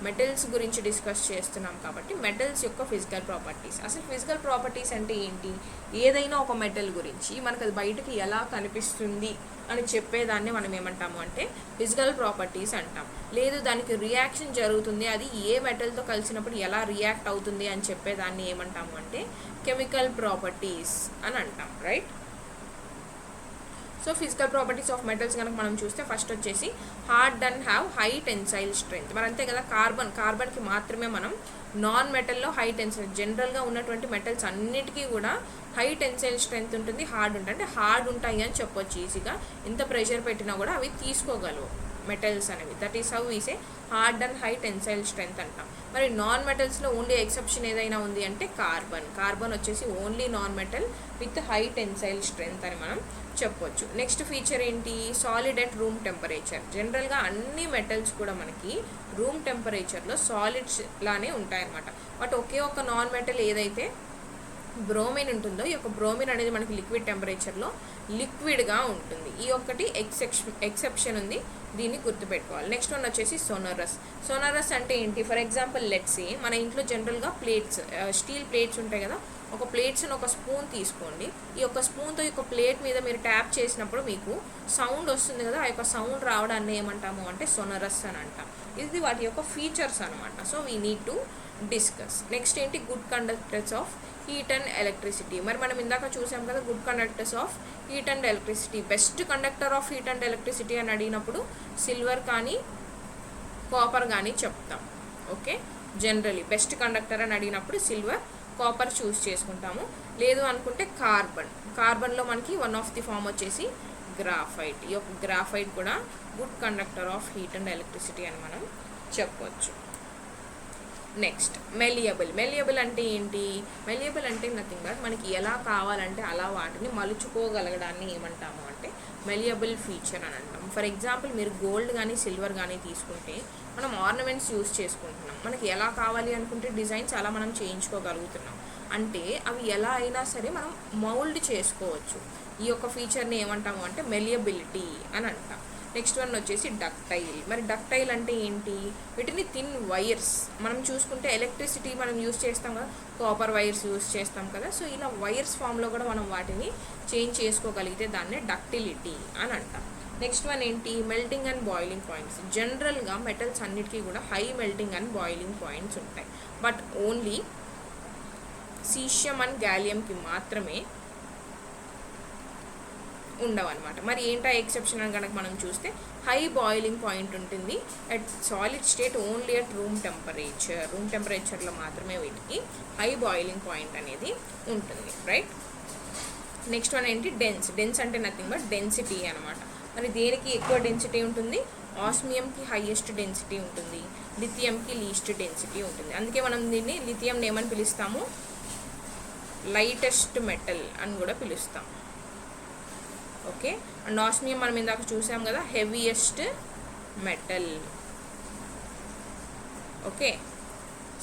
మెటల్స్ గురించి డిస్కస్ చేస్తున్నాం కాబట్టి మెటల్స్ యొక్క ఫిజికల్ ప్రాపర్టీస్. అసలు ఫిజికల్ ప్రాపర్టీస్ అంటే ఏంటి? ఏదైనా ఒక మెటల్ గురించి మనకు అది బయటకు ఎలా కనిపిస్తుంది అని చెప్పేదాన్ని మనం ఏమంటాము అంటే ఫిజికల్ ప్రాపర్టీస్ అంటాం. లేదు దానికి రియాక్షన్ జరుగుతుంది, అది ఏ మెటల్తో కలిసినప్పుడు ఎలా రియాక్ట్ అవుతుంది అని చెప్పేదాన్ని ఏమంటాము అంటే కెమికల్ ప్రాపర్టీస్ అని అంటాం, right? So physical properties of metals కనుక మనం చూస్తే ఫస్ట్ వచ్చేసి hard and have high tensile strength. మరి అంతే కదా, కార్బన్కి మాత్రమే మనం నాన్ మెటల్లో హై టెన్సైల్, జనరల్గా ఉన్నటువంటి మెటల్స్ అన్నిటికీ కూడా హై టెన్సైల్ స్ట్రెంత్ ఉంటుంది, హార్డ్ ఉంటుంది. అంటే హార్డ్ ఉంటాయి అని చెప్పొచ్చు ఈజీగా, ఎంత ప్రెషర్ పెట్టినా కూడా అవి తీసుకోగలవు మెటల్స్ అనేవి. That is how we say hard and high tensile strength అంటాం. మరి నాన్ మెటల్స్లో ఓన్లీ ఎక్సెప్షన్ ఏదైనా ఉంది అంటే కార్బన్ వచ్చేసి only non metal with high tensile strength అని మనం చెప్పొచ్చు. నెక్స్ట్ ఫీచర్ ఏంటి? Solid at room temperature. జనరల్గా అన్ని మెటల్స్ కూడా మనకి రూమ్ టెంపరేచర్లో సాలిడ్స్ లానే ఉంటాయన్నమాట. బట్ ఒకే ఒక నాన్ మెటల్ ఏదైతే బ్రోమిన్ ఉంటుందో, ఈ యొక్క బ్రోమిన్ అనేది మనకి లిక్విడ్ టెంపరేచర్లో లిక్విడ్గా ఉంటుంది. ఈ ఒక్కటి ఎక్సెప్షన్ ఉంది, దీన్ని గుర్తుపెట్టుకోవాలి. నెక్స్ట్ వన్ వచ్చేసి సోనరస్ అంటే ఏంటి? ఫర్ ఎగ్జాంపుల్ లెట్స్ సే మన ఇంట్లో జనరల్గా ప్లేట్స్, స్టీల్ ప్లేట్స్ ఉంటాయి కదా, ఒక ప్లేట్స్ని ఒక స్పూన్ తీసుకోండి. ఈ యొక్క స్పూన్తో ఈ యొక్క ప్లేట్ మీద మీరు ట్యాప్ చేసినప్పుడు మీకు సౌండ్ వస్తుంది కదా, ఆ యొక్క సౌండ్ రావడాన్ని ఏమంటాము అంటే సోనరస్ అని అంటాం. ఇది వాటి యొక్క ఫీచర్స్ అనమాట. So we need to discuss. Next ఏంటి? Good conductors of heat and electricity. మరి మనం ఇందాక చూసాం కదా good conductors of heat and electricity. Best conductor of heat and electricity అని అడిగినప్పుడు సిల్వర్ కానీ కాపర్ కానీ చెప్తాం. ఓకే, జనరలీ బెస్ట్ కండక్టర్ అని అడిగినప్పుడు సిల్వర్, కాపర్ చూస్ చేసుకుంటాము. లేదు అనుకుంటే కార్బన్లో మనకి వన్ ఆఫ్ ది ఫామ్ వచ్చేసి గ్రాఫైట్. ఈ యొక్క గ్రాఫైట్ కూడా good conductor of heat and electricity అని మనం చెప్పవచ్చు. నెక్స్ట్ మెలియబుల్ అంటే ఏంటి? మెలియబుల్ అంటే నథింగ్ బట్ మనకి ఎలా కావాలంటే అలా వాటిని మలుచుకోగలగడాన్ని ఏమంటాము అంటే మెలియబుల్ ఫీచర్ అని అంటాం. ఫర్ ఎగ్జాంపుల్ మీరు గోల్డ్ కానీ సిల్వర్ కానీ తీసుకుంటే మనం ఆర్నమెంట్స్ యూస్ చేసుకుంటున్నాం. మనకి ఎలా కావాలి అనుకుంటే డిజైన్స్ అలా మనం చేయించుకోగలుగుతున్నాం. అంటే అవి ఎలా అయినా సరే మనం మౌల్డ్ చేసుకోవచ్చు. ఈ యొక్క ఫీచర్ని ఏమంటాము అంటే మెలియబిలిటీ అని అంటాం. నెక్స్ట్ వన్ వచ్చేసి డక్టైల్. మరి డక్టైల్ అంటే ఏంటి? వీటిని థిన్ వైర్స్. మనం చూసుకుంటే ఎలక్ట్రిసిటీ మనం యూస్ చేస్తాం కదా, కాపర్ వైర్స్ యూస్ చేస్తాం కదా. సో ఇలా వైర్స్ ఫామ్లో కూడా మనం వాటిని చేంజ్ చేసుకోగలిగితే దాన్నే డక్టిలిటీ అని అంటాం. నెక్స్ట్ వన్ ఏంటి? Melting and boiling points. జనరల్గా మెటల్స్ అన్నిటికీ కూడా high melting and boiling points ఉంటాయి. బట్ ఓన్లీ సీషియం అండ్ గ్యాలియంకి మాత్రమే ఉండవు అనమాట. మరి ఏంటా ఎక్సెప్షన్ అని కనుక మనం చూస్తే హై బాయిలింగ్ పాయింట్ ఉంటుంది at solid state only at room టెంపరేచర్లో మాత్రమే వీటికి హై బాయిలింగ్ పాయింట్ అనేది ఉంటుంది, రైట్. నెక్స్ట్ వన్ ఏంటి, డెన్స్ అంటే నథింగ్ బట్ డెన్సిటీ అనమాట. మరి దేనికి ఎక్కువ డెన్సిటీ ఉంటుంది, ఆస్మియంకి హైయెస్ట్ డెన్సిటీ ఉంటుంది, లిథియంకి లీస్ట్ డెన్సిటీ ఉంటుంది. అందుకే మనం దీన్ని లిథియం ఏమని పిలుస్తాము, లైటెస్ట్ మెటల్ అని కూడా పిలుస్తాం, ఓకే. అండ్ ఆస్మియం మనం ఇందాక చూసాం కదా, heaviest metal, okay.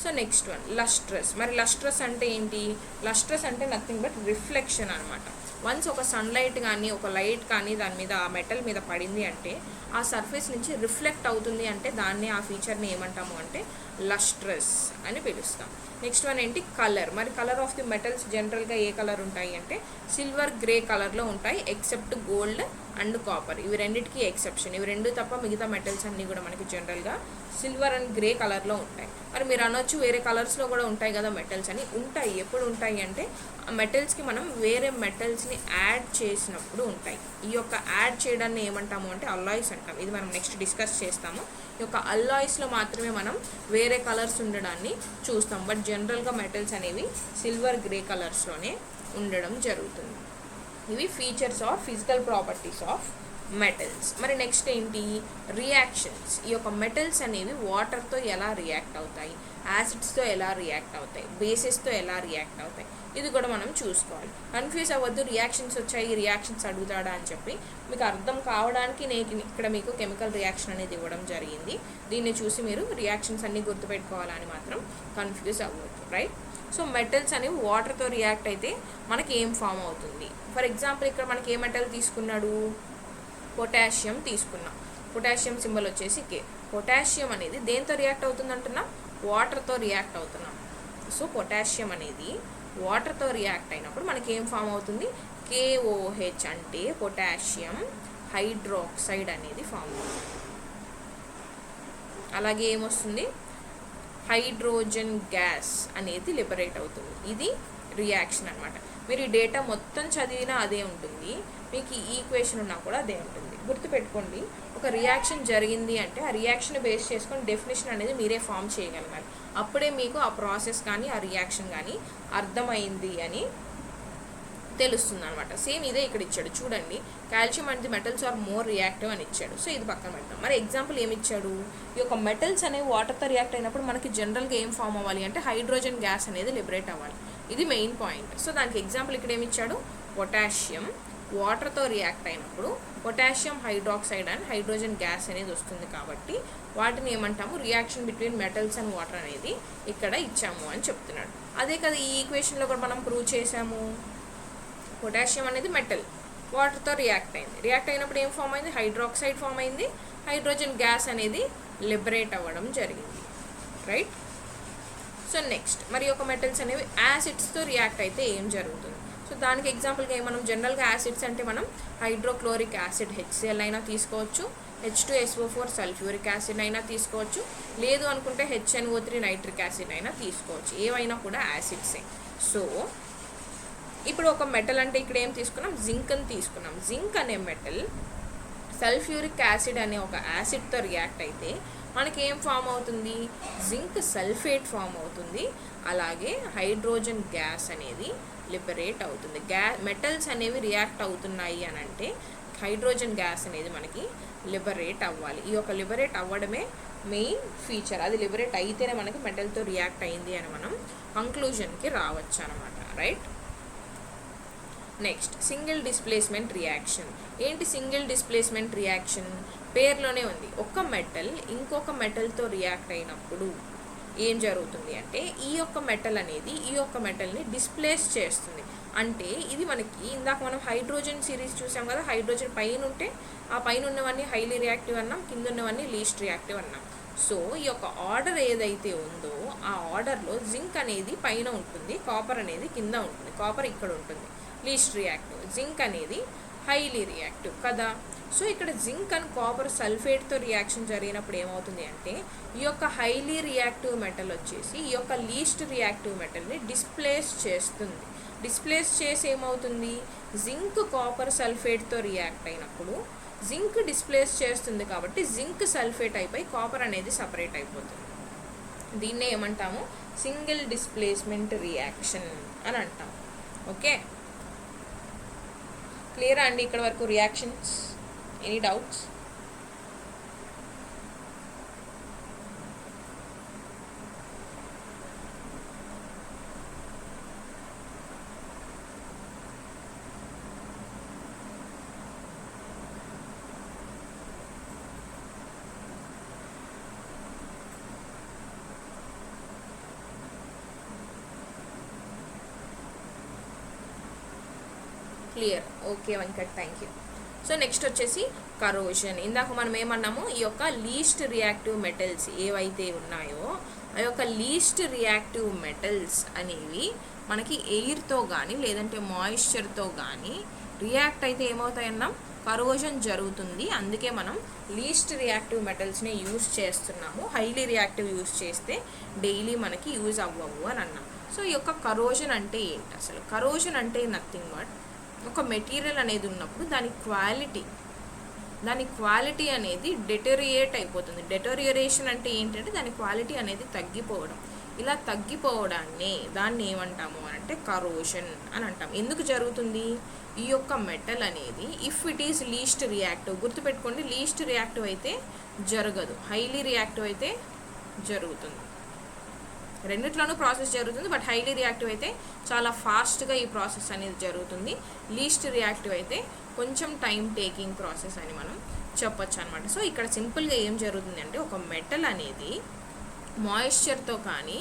So next one lustrous. మరి లస్ట్రస్ అంటే ఏంటి, లస్ట్రస్ అంటే నథింగ్ బట్ రిఫ్లెక్షన్ అనమాట. వన్స్ ఒక సన్లైట్ కానీ ఒక లైట్ కానీ దాని మీద ఆ మెటల్ మీద పడింది అంటే ఆ సర్ఫేస్ నుంచి రిఫ్లెక్ట్ అవుతుంది అంటే దాన్ని ఆ ఫీచర్ని ఏమంటాము అంటే లస్ట్రస్ అని పిలుస్తాం. నెక్స్ట్ వన్ ఏంటి, కలర్. మరి కలర్ ఆఫ్ ది మెటల్స్ జనరల్గా ఏ కలర్ ఉంటాయి అంటే సిల్వర్ గ్రే కలర్లో ఉంటాయి ఎక్సెప్ట్ గోల్డ్ అండ్ కాపర్. ఇవి రెండింటికి ఎక్సెప్షన్. ఇవి రెండు తప్ప మిగతా మెటల్స్ అన్నీ కూడా మనకి జనరల్గా సిల్వర్ అండ్ గ్రే కలర్లో ఉంటాయి. మరి మీరు అనొచ్చు వేరే కలర్స్లో కూడా ఉంటాయి కదా మెటల్స్ అని. ఉంటాయి. ఎప్పుడు ఉంటాయి అంటే ఆ మెటల్స్కి మనం వేరే మెటల్స్ని యాడ్ చేసినప్పుడు ఉంటాయి. ఈ యొక్క యాడ్ చేయడాన్ని ఏమంటాము అంటే అల్లాయిస్ అంటాం. ఇది మనం నెక్స్ట్ డిస్కస్ చేస్తాము. ఈ యొక్క అల్లాయిస్లో మాత్రమే మనం వేరే కలర్స్ ఉండడాన్ని చూస్తాం. బట్ జనరల్గా మెటల్స్ అనేవి సిల్వర్ గ్రే కలర్స్లోనే ఉండడం జరుగుతుంది. ఇవి features of physical properties of metals. మరి నెక్స్ట్ ఏంటి, రియాక్షన్స్. ఈ యొక్క మెటల్స్ అనేవి వాటర్తో ఎలా రియాక్ట్ అవుతాయి, యాసిడ్స్తో ఎలా రియాక్ట్ అవుతాయి, బేసెస్తో ఎలా రియాక్ట్ అవుతాయి, ఇది కూడా మనం చూసుకోవాలి. కన్ఫ్యూజ్ అవ్వద్దు, రియాక్షన్స్ వచ్చాయి రియాక్షన్స్ అడుగుతాడా అని చెప్పి. మీకు అర్థం కావడానికి నేను ఇక్కడ మీకు కెమికల్ రియాక్షన్ అనేది ఇవ్వడం జరిగింది. దీన్ని చూసి మీరు రియాక్షన్స్ అన్నీ గుర్తుపెట్టుకోవాలని మాత్రం కన్ఫ్యూజ్ అవ్వద్దు, రైట్. సో మెటల్స్ అనేవి వాటర్తో రియాక్ట్ అయితే మనకి ఏం ఫామ్ అవుతుంది. ఫర్ ఎగ్జాంపుల్ ఇక్కడ మనకి ఏ మెటల్ తీసుకున్నాడు, పొటాషియం తీసుకున్నాం. పొటాషియం సింబల్ వచ్చేసి కే. పొటాషియం అనేది దేంతో రియాక్ట్ అవుతుంది అంటున్నాం, వాటర్తో రియాక్ట్ అవుతున్నాం. సో పొటాషియం అనేది వాటర్తో రియాక్ట్ అయినప్పుడు మనకి ఏం ఫామ్ అవుతుంది, KOH అంటే పొటాషియం హైడ్రాక్సైడ్ అనేది ఫామ్ అవుతుంది. అలాగే ఏమొస్తుంది, హైడ్రోజన్ గ్యాస్ అనేది లిబరేట్ అవుతుంది. ఇది రియాక్షన్ అనమాట. మీరు ఈ డేటా మొత్తం చదివినా అదే ఉంటుంది, మీకు ఈ ఈక్వేషన్ ఉన్నా కూడా అదే ఉంటుంది. గుర్తుపెట్టుకోండి, ఒక రియాక్షన్ జరిగింది అంటే ఆ రియాక్షన్ బేస్ చేసుకొని డెఫినేషన్ అనేది మీరే ఫామ్ చేయగలగాలి. అప్పుడే మీకు ఆ ప్రాసెస్ కానీ ఆ రియాక్షన్ కానీ అర్థమైంది అని తెలుస్తుంది అనమాట. సేమ్ ఇదే ఇక్కడ ఇచ్చాడు చూడండి, calcium and the metals are more reactive అని ఇచ్చాడు. సో ఇది పక్కన పెడతాం. మరి ఎగ్జాంపుల్ ఏమి ఇచ్చాడు, ఈ యొక్క మెటల్స్ అనేవి వాటర్తో రియాక్ట్ అయినప్పుడు మనకి జనరల్గా ఏం ఫామ్ అవ్వాలి అంటే హైడ్రోజన్ గ్యాస్ అనేది లిబరేట్ అవ్వాలి. ఇది మెయిన్ పాయింట్. సో దానికి ఎగ్జాంపుల్ ఇక్కడ ఏమి ఇచ్చాడు, పొటాషియం వాటర్తో రియాక్ట్ అయినప్పుడు potassium hydroxide and hydrogen gas అనేది వస్తుంది. కాబట్టి వాటిని ఏమంటాము, reaction between metals and water అనేది ఇక్కడ ఇచ్చాము అని చెప్తున్నాడు. అదే కదా ఈ ఈక్వేషన్లో కూడా మనం ప్రూవ్ చేసాము. పొటాషియం అనేది మెటల్ వాటర్తో రియాక్ట్ అయింది. రియాక్ట్ అయినప్పుడు ఏం ఫామ్ అయింది, హైడ్రాక్సైడ్ ఫామ్ అయింది, హైడ్రోజన్ గ్యాస్ అనేది లిబరేట్ అవ్వడం జరిగింది, రైట్. సో నెక్స్ట్ మరి ఒక మెటల్స్ అనేవి యాసిడ్స్తో రియాక్ట్ అయితే ఏం జరుగుతుంది. సో దానికి ఎగ్జాంపుల్గా మనం జనరల్గా యాసిడ్స్ అంటే మనం హైడ్రోక్లోరిక్ యాసిడ్ HCl అయినా తీసుకోవచ్చు, H2SO4 సల్ఫ్యూరిక్ యాసిడ్ అయినా తీసుకోవచ్చు, లేదు అనుకుంటే HNO3 నైట్రిక్ యాసిడ్ అయినా తీసుకోవచ్చు. ఏవైనా కూడా యాసిడ్సే. సో ఇప్పుడు ఒక మెటల్ అంటే ఇక్కడ ఏం తీసుకున్నాం, జింక్ అని తీసుకున్నాం. జింక్ అనే మెటల్ సల్ఫ్యూరిక్ యాసిడ్ అనే ఒక యాసిడ్తో రియాక్ట్ అయితే మనకి ఏం ఫామ్ అవుతుంది, జింక్ సల్ఫేట్ ఫామ్ అవుతుంది. అలాగే హైడ్రోజన్ గ్యాస్ అనేది లిబరేట్ అవుతుంది. మెటల్స్ అనేవి రియాక్ట్ అవుతున్నాయి అని అంటే హైడ్రోజన్ గ్యాస్ అనేది మనకి లిబరేట్ అవ్వాలి. ఈ యొక్క లిబరేట్ అవ్వడమే మెయిన్ ఫీచర్. అది లిబరేట్ అయితేనే మనకి మెటల్తో రియాక్ట్ అయింది అని మనం కంక్లూజన్కి రావచ్చు అనమాట, right. Next single displacement reaction. ఏంటి సింగిల్ డిస్ప్లేస్మెంట్ రియాక్షన్, పేర్లోనే ఉంది. ఒక మెటల్ ఇంకొక మెటల్తో రియాక్ట్ అయినప్పుడు ఏం జరుగుతుంది అంటే ఈ యొక్క మెటల్ అనేది ఈ యొక్క మెటల్ని డిస్ప్లేస్ చేస్తుంది. అంటే ఇది మనకి ఇందాక మనం హైడ్రోజన్ సిరీస్ చూసాం కదా, హైడ్రోజన్ పైన ఉంటే ఆ పైన ఉన్నవన్నీ హైలీ రియాక్టివ్ అన్నాం, కింద ఉన్నవన్నీ లీస్ట్ రియాక్టివ్ అన్నాం. సో ఈ యొక్క ఆర్డర్ ఏదైతే ఉందో ఆ ఆర్డర్లో జింక్ అనేది పైన ఉంటుంది, కాపర్ అనేది కింద ఉంటుంది. కాపర్ ఇక్కడ ఉంటుంది లీస్ట్ రియాక్టివ్, జింక్ అనేది హైలీ రియాక్టివ్ కదా. సో ఇక్కడ జింక్ అండ్ కాపర్ సల్ఫేట్తో రియాక్షన్ జరిగినప్పుడు ఏమవుతుంది అంటే ఈ యొక్క హైలీ రియాక్టివ్ మెటల్ వచ్చేసి ఈ యొక్క లీస్ట్ రియాక్టివ్ మెటల్ని డిస్ప్లేస్ చేస్తుంది. డిస్ప్లేస్ చేసి ఏమవుతుంది, జింక్ కాపర్ సల్ఫేట్తో రియాక్ట్ అయినప్పుడు జింక్ డిస్ప్లేస్ చేస్తుంది కాబట్టి జింక్ సల్ఫేట్ అయిపోయి కాపర్ అనేది సపరేట్ అయిపోతుంది. దీన్నే ఏమంటాము, సింగిల్ డిస్ప్లేస్మెంట్ రియాక్షన్ అని అంటాం. ఓకే, క్లియరా అండి ఇక్కడ వరకు reactions? Any doubts? Clear? Okay Venkat, thank you. So next వచ్చేసి కరోషన్. ఇందాక మనం ఏమన్నాము, ఈ యొక్క లీస్ట్ రియాక్టివ్ మెటల్స్ ఏవైతే ఉన్నాయో ఆ యొక్క లీస్ట్ రియాక్టివ్ మెటల్స్ అనేవి మనకి ఎయిర్తో కానీ లేదంటే మాయిశ్చర్తో కానీ రియాక్ట్ అయితే ఏమవుతాయన్నాం, కరోషన్ జరుగుతుంది. అందుకే మనం లీస్ట్ రియాక్టివ్ మెటల్స్ని యూజ్ చేస్తున్నాము. హైలీ రియాక్టివ్ యూజ్ చేస్తే డైలీ మనకి యూజ్ అవ్వవు అని అన్నాం. సో ఈ యొక్క కరోషన్ అంటే ఏంటి అసలు? కరోషన్ అంటే నథింగ్ బట్ ఒక మెటీరియల్ అనేది ఉన్నప్పుడు దాని క్వాలిటీ అనేది డెటోరియేట్ అయిపోతుంది. డెటోరియేషన్ అంటే ఏంటంటే దాని క్వాలిటీ అనేది తగ్గిపోవడం. ఇలా దాన్ని ఏమంటాము అని అంటే కరోషన్ అని అంటాం. ఎందుకు జరుగుతుంది? ఈ యొక్క మెటల్ అనేది if it is least reactive, గుర్తుపెట్టుకోండి, లీస్ట్ రియాక్టివ్ అయితే జరగదు, హైలీ రియాక్టివ్ అయితే జరుగుతుంది. రెండిట్లోనూ ప్రాసెస్ జరుగుతుంది, బట్ హైలీ రియాక్టివ్ అయితే చాలా ఫాస్ట్గా ఈ ప్రాసెస్ అనేది జరుగుతుంది. లీస్ట్ రియాక్టివ్ అయితే కొంచెం టైం టేకింగ్ ప్రాసెస్ అని మనం చెప్పొచ్చు అనమాట. సో ఇక్కడ సింపుల్గా ఏం జరుగుతుంది అంటే, ఒక మెటల్ అనేది మాయిశ్చర్తో కానీ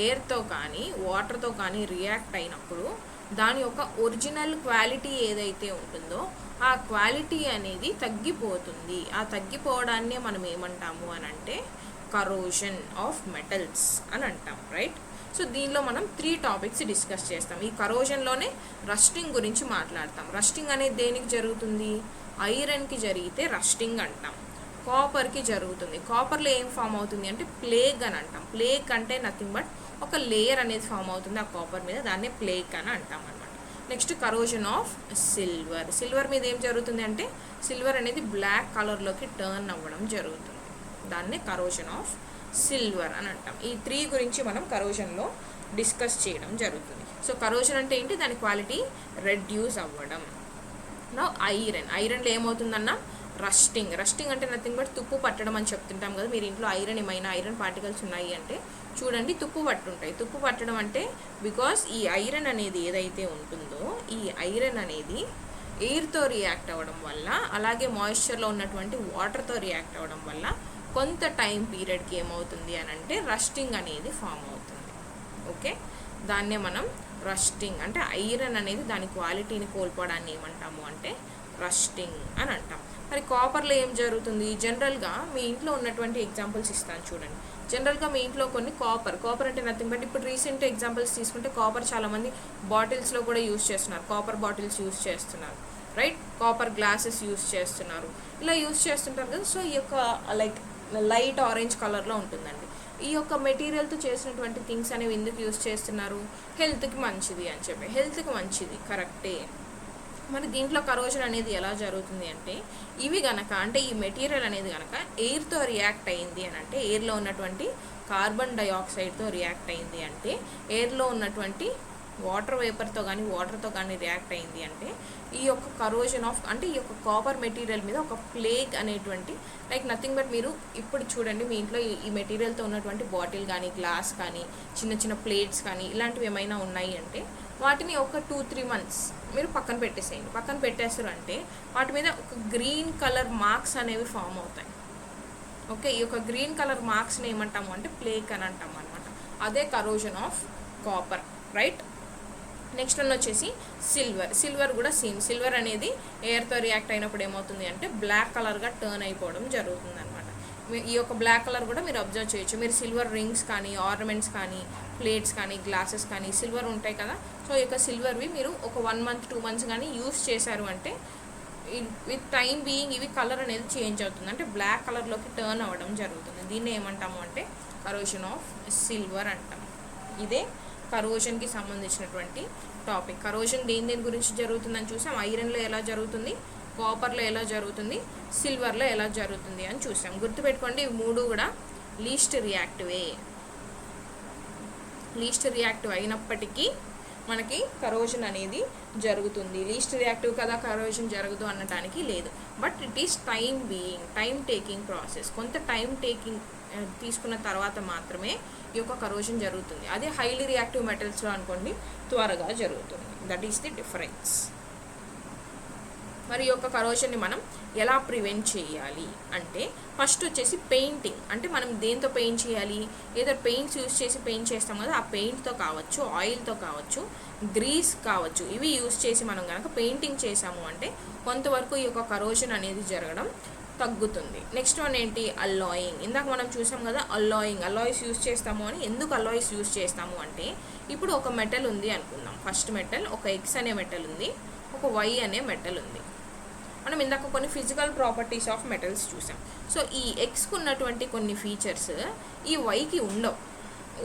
ఎయిర్తో కానీ వాటర్తో కానీ రియాక్ట్ అయినప్పుడు దాని యొక్క ఒరిజినల్ క్వాలిటీ ఏదైతే ఉంటుందో ఆ క్వాలిటీ అనేది తగ్గిపోతుంది. ఆ తగ్గిపోవడాన్నే మనం ఏమంటాము అని అంటే కరోషన్ ఆఫ్ మెటల్స్ అని అంటాం, రైట్? సో దీనిలో మనం 3 టాపిక్స్ డిస్కస్ చేస్తాం. ఈ కరోషన్లోనే రస్టింగ్ గురించి మాట్లాడతాం. రస్టింగ్ అనేది దేనికి జరుగుతుంది? ఐరన్కి జరిగితే రస్టింగ్ అంటాం. కాపర్కి జరుగుతుంది. కాపర్లో ఏం ఫామ్ అవుతుంది అంటే ప్లేగ్ అని అంటాం. ప్లేగ్ అంటే నథింగ్ బట్ ఒక లేయర్ అనేది ఫామ్ అవుతుంది ఆ కాపర్ మీద, దాన్నే ప్లేగ్ అని అంటాం అనమాట. Next corrosion of silver. Silver మీద ఏం జరుగుతుంది అంటే సిల్వర్ అనేది బ్లాక్ కలర్లోకి టర్న్ అవ్వడం జరుగుతుంది. దాన్నే కరోషన్ ఆఫ్ సిల్వర్ అని అంటాం. ఈ 3 గురించి మనం కరోషన్లో డిస్కస్ చేయడం జరుగుతుంది. సో కరోషన్ అంటే ఏంటి? దాని క్వాలిటీ రెడ్యూస్ అవ్వడం. నా ఐరన్లో ఏమవుతుందన్న రస్టింగ్. రస్టింగ్ అంటే నథింగ్ బట్ తుప్పు పట్టడం అని చెప్తుంటాం కదా. మీరు ఇంట్లో ఏమైనా ఐరన్ పార్టికల్స్ ఉన్నాయి అంటే చూడండి, తుప్పు పట్టుంటాయి. తుప్పు పట్టడం అంటే బికాస్ ఈ ఐరన్ అనేది ఏదైతే ఉంటుందో ఈ ఐరన్ అనేది ఎయిర్తో రియాక్ట్ అవ్వడం వల్ల, అలాగే మాయిశ్చర్లో ఉన్నటువంటి వాటర్తో రియాక్ట్ అవ్వడం వల్ల కొంత టైం పీరియడ్కి ఏమవుతుంది అని అంటే రస్టింగ్ అనేది ఫామ్ అవుతుంది. ఓకే, దాన్నే మనం రస్టింగ్ అంటే ఐరన్ అనేది దాని క్వాలిటీని కోల్పోవడాన్ని ఏమంటాము అంటే రస్టింగ్ అని అంటాం. మరి కాపర్లో ఏం జరుగుతుంది? జనరల్గా మీ ఇంట్లో ఉన్నటువంటి ఎగ్జాంపుల్స్ ఇస్తాను చూడండి. జనరల్గా మీ ఇంట్లో కొన్ని కాపర్ అంటే నథింగ్ బట్ ఇప్పుడు రీసెంట్ ఎగ్జాంపుల్స్ తీసుకుంటే కాపర్ చాలామంది బాటిల్స్లో కూడా యూజ్ చేస్తున్నారు. కాపర్ బాటిల్స్ యూజ్ చేస్తున్నారు, రైట్? కాపర్ గ్లాసెస్ యూజ్ చేస్తున్నారు, ఇలా యూజ్ చేస్తుంటారు కదా. సో ఈ యొక్క లైట్ ఆరెంజ్ కలర్లో ఉంటుందండి. ఈ యొక్క మెటీరియల్తో చేసినటువంటి థింగ్స్ అనేవి ఎందుకు యూజ్ చేస్తున్నారు? హెల్త్కి మంచిది అని చెప్పి. హెల్త్కి మంచిది కరెక్టే. మరి దీంట్లో కరోషన్ అనేది ఎలా జరుగుతుంది అంటే, ఇవి గనక అంటే ఈ మెటీరియల్ అనేది గనక ఎయిర్తో రియాక్ట్ అయింది అని అంటే, ఎయిర్లో ఉన్నటువంటి కార్బన్ డైఆక్సైడ్తో రియాక్ట్ అయింది అంటే, ఎయిర్లో ఉన్నటువంటి వాటర్తో కానీ రియాక్ట్ అయింది అంటే, ఈ యొక్క కరోషన్ ఆఫ్ అంటే ఈ యొక్క కాపర్ మెటీరియల్ మీద ఒక ప్లేగ్ అనేటువంటి నథింగ్ బట్ మీరు ఇప్పుడు చూడండి మీ ఇంట్లో ఈ మెటీరియల్తో ఉన్నటువంటి బాటిల్ కానీ గ్లాస్ కానీ చిన్న చిన్న ప్లేట్స్ కానీ ఇలాంటివి ఏమైనా ఉన్నాయి అంటే వాటిని ఒక 2-3 months మీరు పక్కన పెట్టేసేయండి. పక్కన పెట్టేస్తారు అంటే వాటి మీద ఒక గ్రీన్ కలర్ మార్క్స్ అనేవి ఫామ్ అవుతాయి. ఓకే, ఈ యొక్క గ్రీన్ కలర్ మార్క్స్ని ఏమంటాము అంటే ప్లేగ్ అని అంటాము అనమాట. అదే corrosion of copper, right? Next one వచ్చేసి సిల్వర్ కూడా సేమ్. సిల్వర్ అనేది ఎయిర్తో రియాక్ట్ అయినప్పుడు ఏమవుతుంది అంటే బ్లాక్ కలర్గా టర్న్ అయిపోవడం జరుగుతుంది అనమాట. ఈ యొక్క బ్లాక్ కలర్ కూడా మీరు అబ్జర్వ్ చేయొచ్చు. మీరు సిల్వర్ రింగ్స్ కానీ ఆర్నమెంట్స్ కానీ ప్లేట్స్ కానీ గ్లాసెస్ కానీ సిల్వర్ ఉంటాయి కదా. సో ఈ యొక్క సిల్వర్వి మీరు ఒక 1 month 2 months కానీ యూస్ చేశారు అంటే విత్ టైం బీయింగ్ ఇవి కలర్ అనేది చేంజ్ అవుతుంది, అంటే బ్లాక్ కలర్లోకి టర్న్ అవ్వడం జరుగుతుంది. దీన్ని ఏమంటాము అంటే కరోషన్ ఆఫ్ సిల్వర్ అంటాం. ఇదే కరోజన్కి సంబంధించినటువంటి టాపిక్. కరోజన్ దేని గురించి జరుగుతుందని చూసాం. ఐరన్లో ఎలా జరుగుతుంది, కాపర్లో ఎలా జరుగుతుంది, సిల్వర్లో ఎలా జరుగుతుంది అని చూసాం. గుర్తుపెట్టుకోండి, ఇవి మూడు కూడా లీస్ట్ రియాక్టివ్ అయినప్పటికీ మనకి కరోజన్ అనేది జరుగుతుంది. లీస్ట్ రియాక్టివ్ కదా కరోజన్ జరగదు అనడానికి లేదు. But it is time taking process. కొంత టైం తీసుకున్న తర్వాత మాత్రమే ఈ యొక్క కరోజన్ జరుగుతుంది. అదే హైలీ రియాక్టివ్ మెటల్స్లో అనుకోండి త్వరగా జరుగుతుంది. That is the difference. మరి ఈ యొక్క కరోజన్ని మనం ఎలా ప్రివెంట్ చేయాలి అంటే ఫస్ట్ వచ్చేసి పెయింటింగ్. అంటే మనం దేంతో పెయింట్ చేయాలి, ఏదో పెయింట్స్ యూజ్ చేసి పెయింట్ చేస్తాం కదా, ఆ పెయింట్తో కావచ్చు, ఆయిల్తో కావచ్చు, గ్రీస్ కావచ్చు, ఇవి యూజ్ చేసి మనం కనుక పెయింటింగ్ చేసాము అంటే కొంతవరకు ఈ యొక్క కరోజన్ అనేది జరగడం తగ్గుతుంది. నెక్స్ట్ వన్ ఏంటి, అల్లాయింగ్. ఇందాక మనం చూసాం కదా అల్లాయిస్ యూజ్ చేస్తాము అని. ఎందుకు అల్లాయిస్ యూజ్ చేస్తాము అంటే ఇప్పుడు ఒక మెటల్ ఉంది అనుకుందాం. ఫస్ట్ మెటల్ ఒక X అనే మెటల్ ఉంది, ఒక Y అనే మెటల్ ఉంది. మనం ఇందాక కొన్ని ఫిజికల్ ప్రాపర్టీస్ ఆఫ్ మెటల్స్ చూసాం. సో ఈ Xకు ఉన్నటువంటి కొన్ని ఫీచర్స్ ఈ Yకి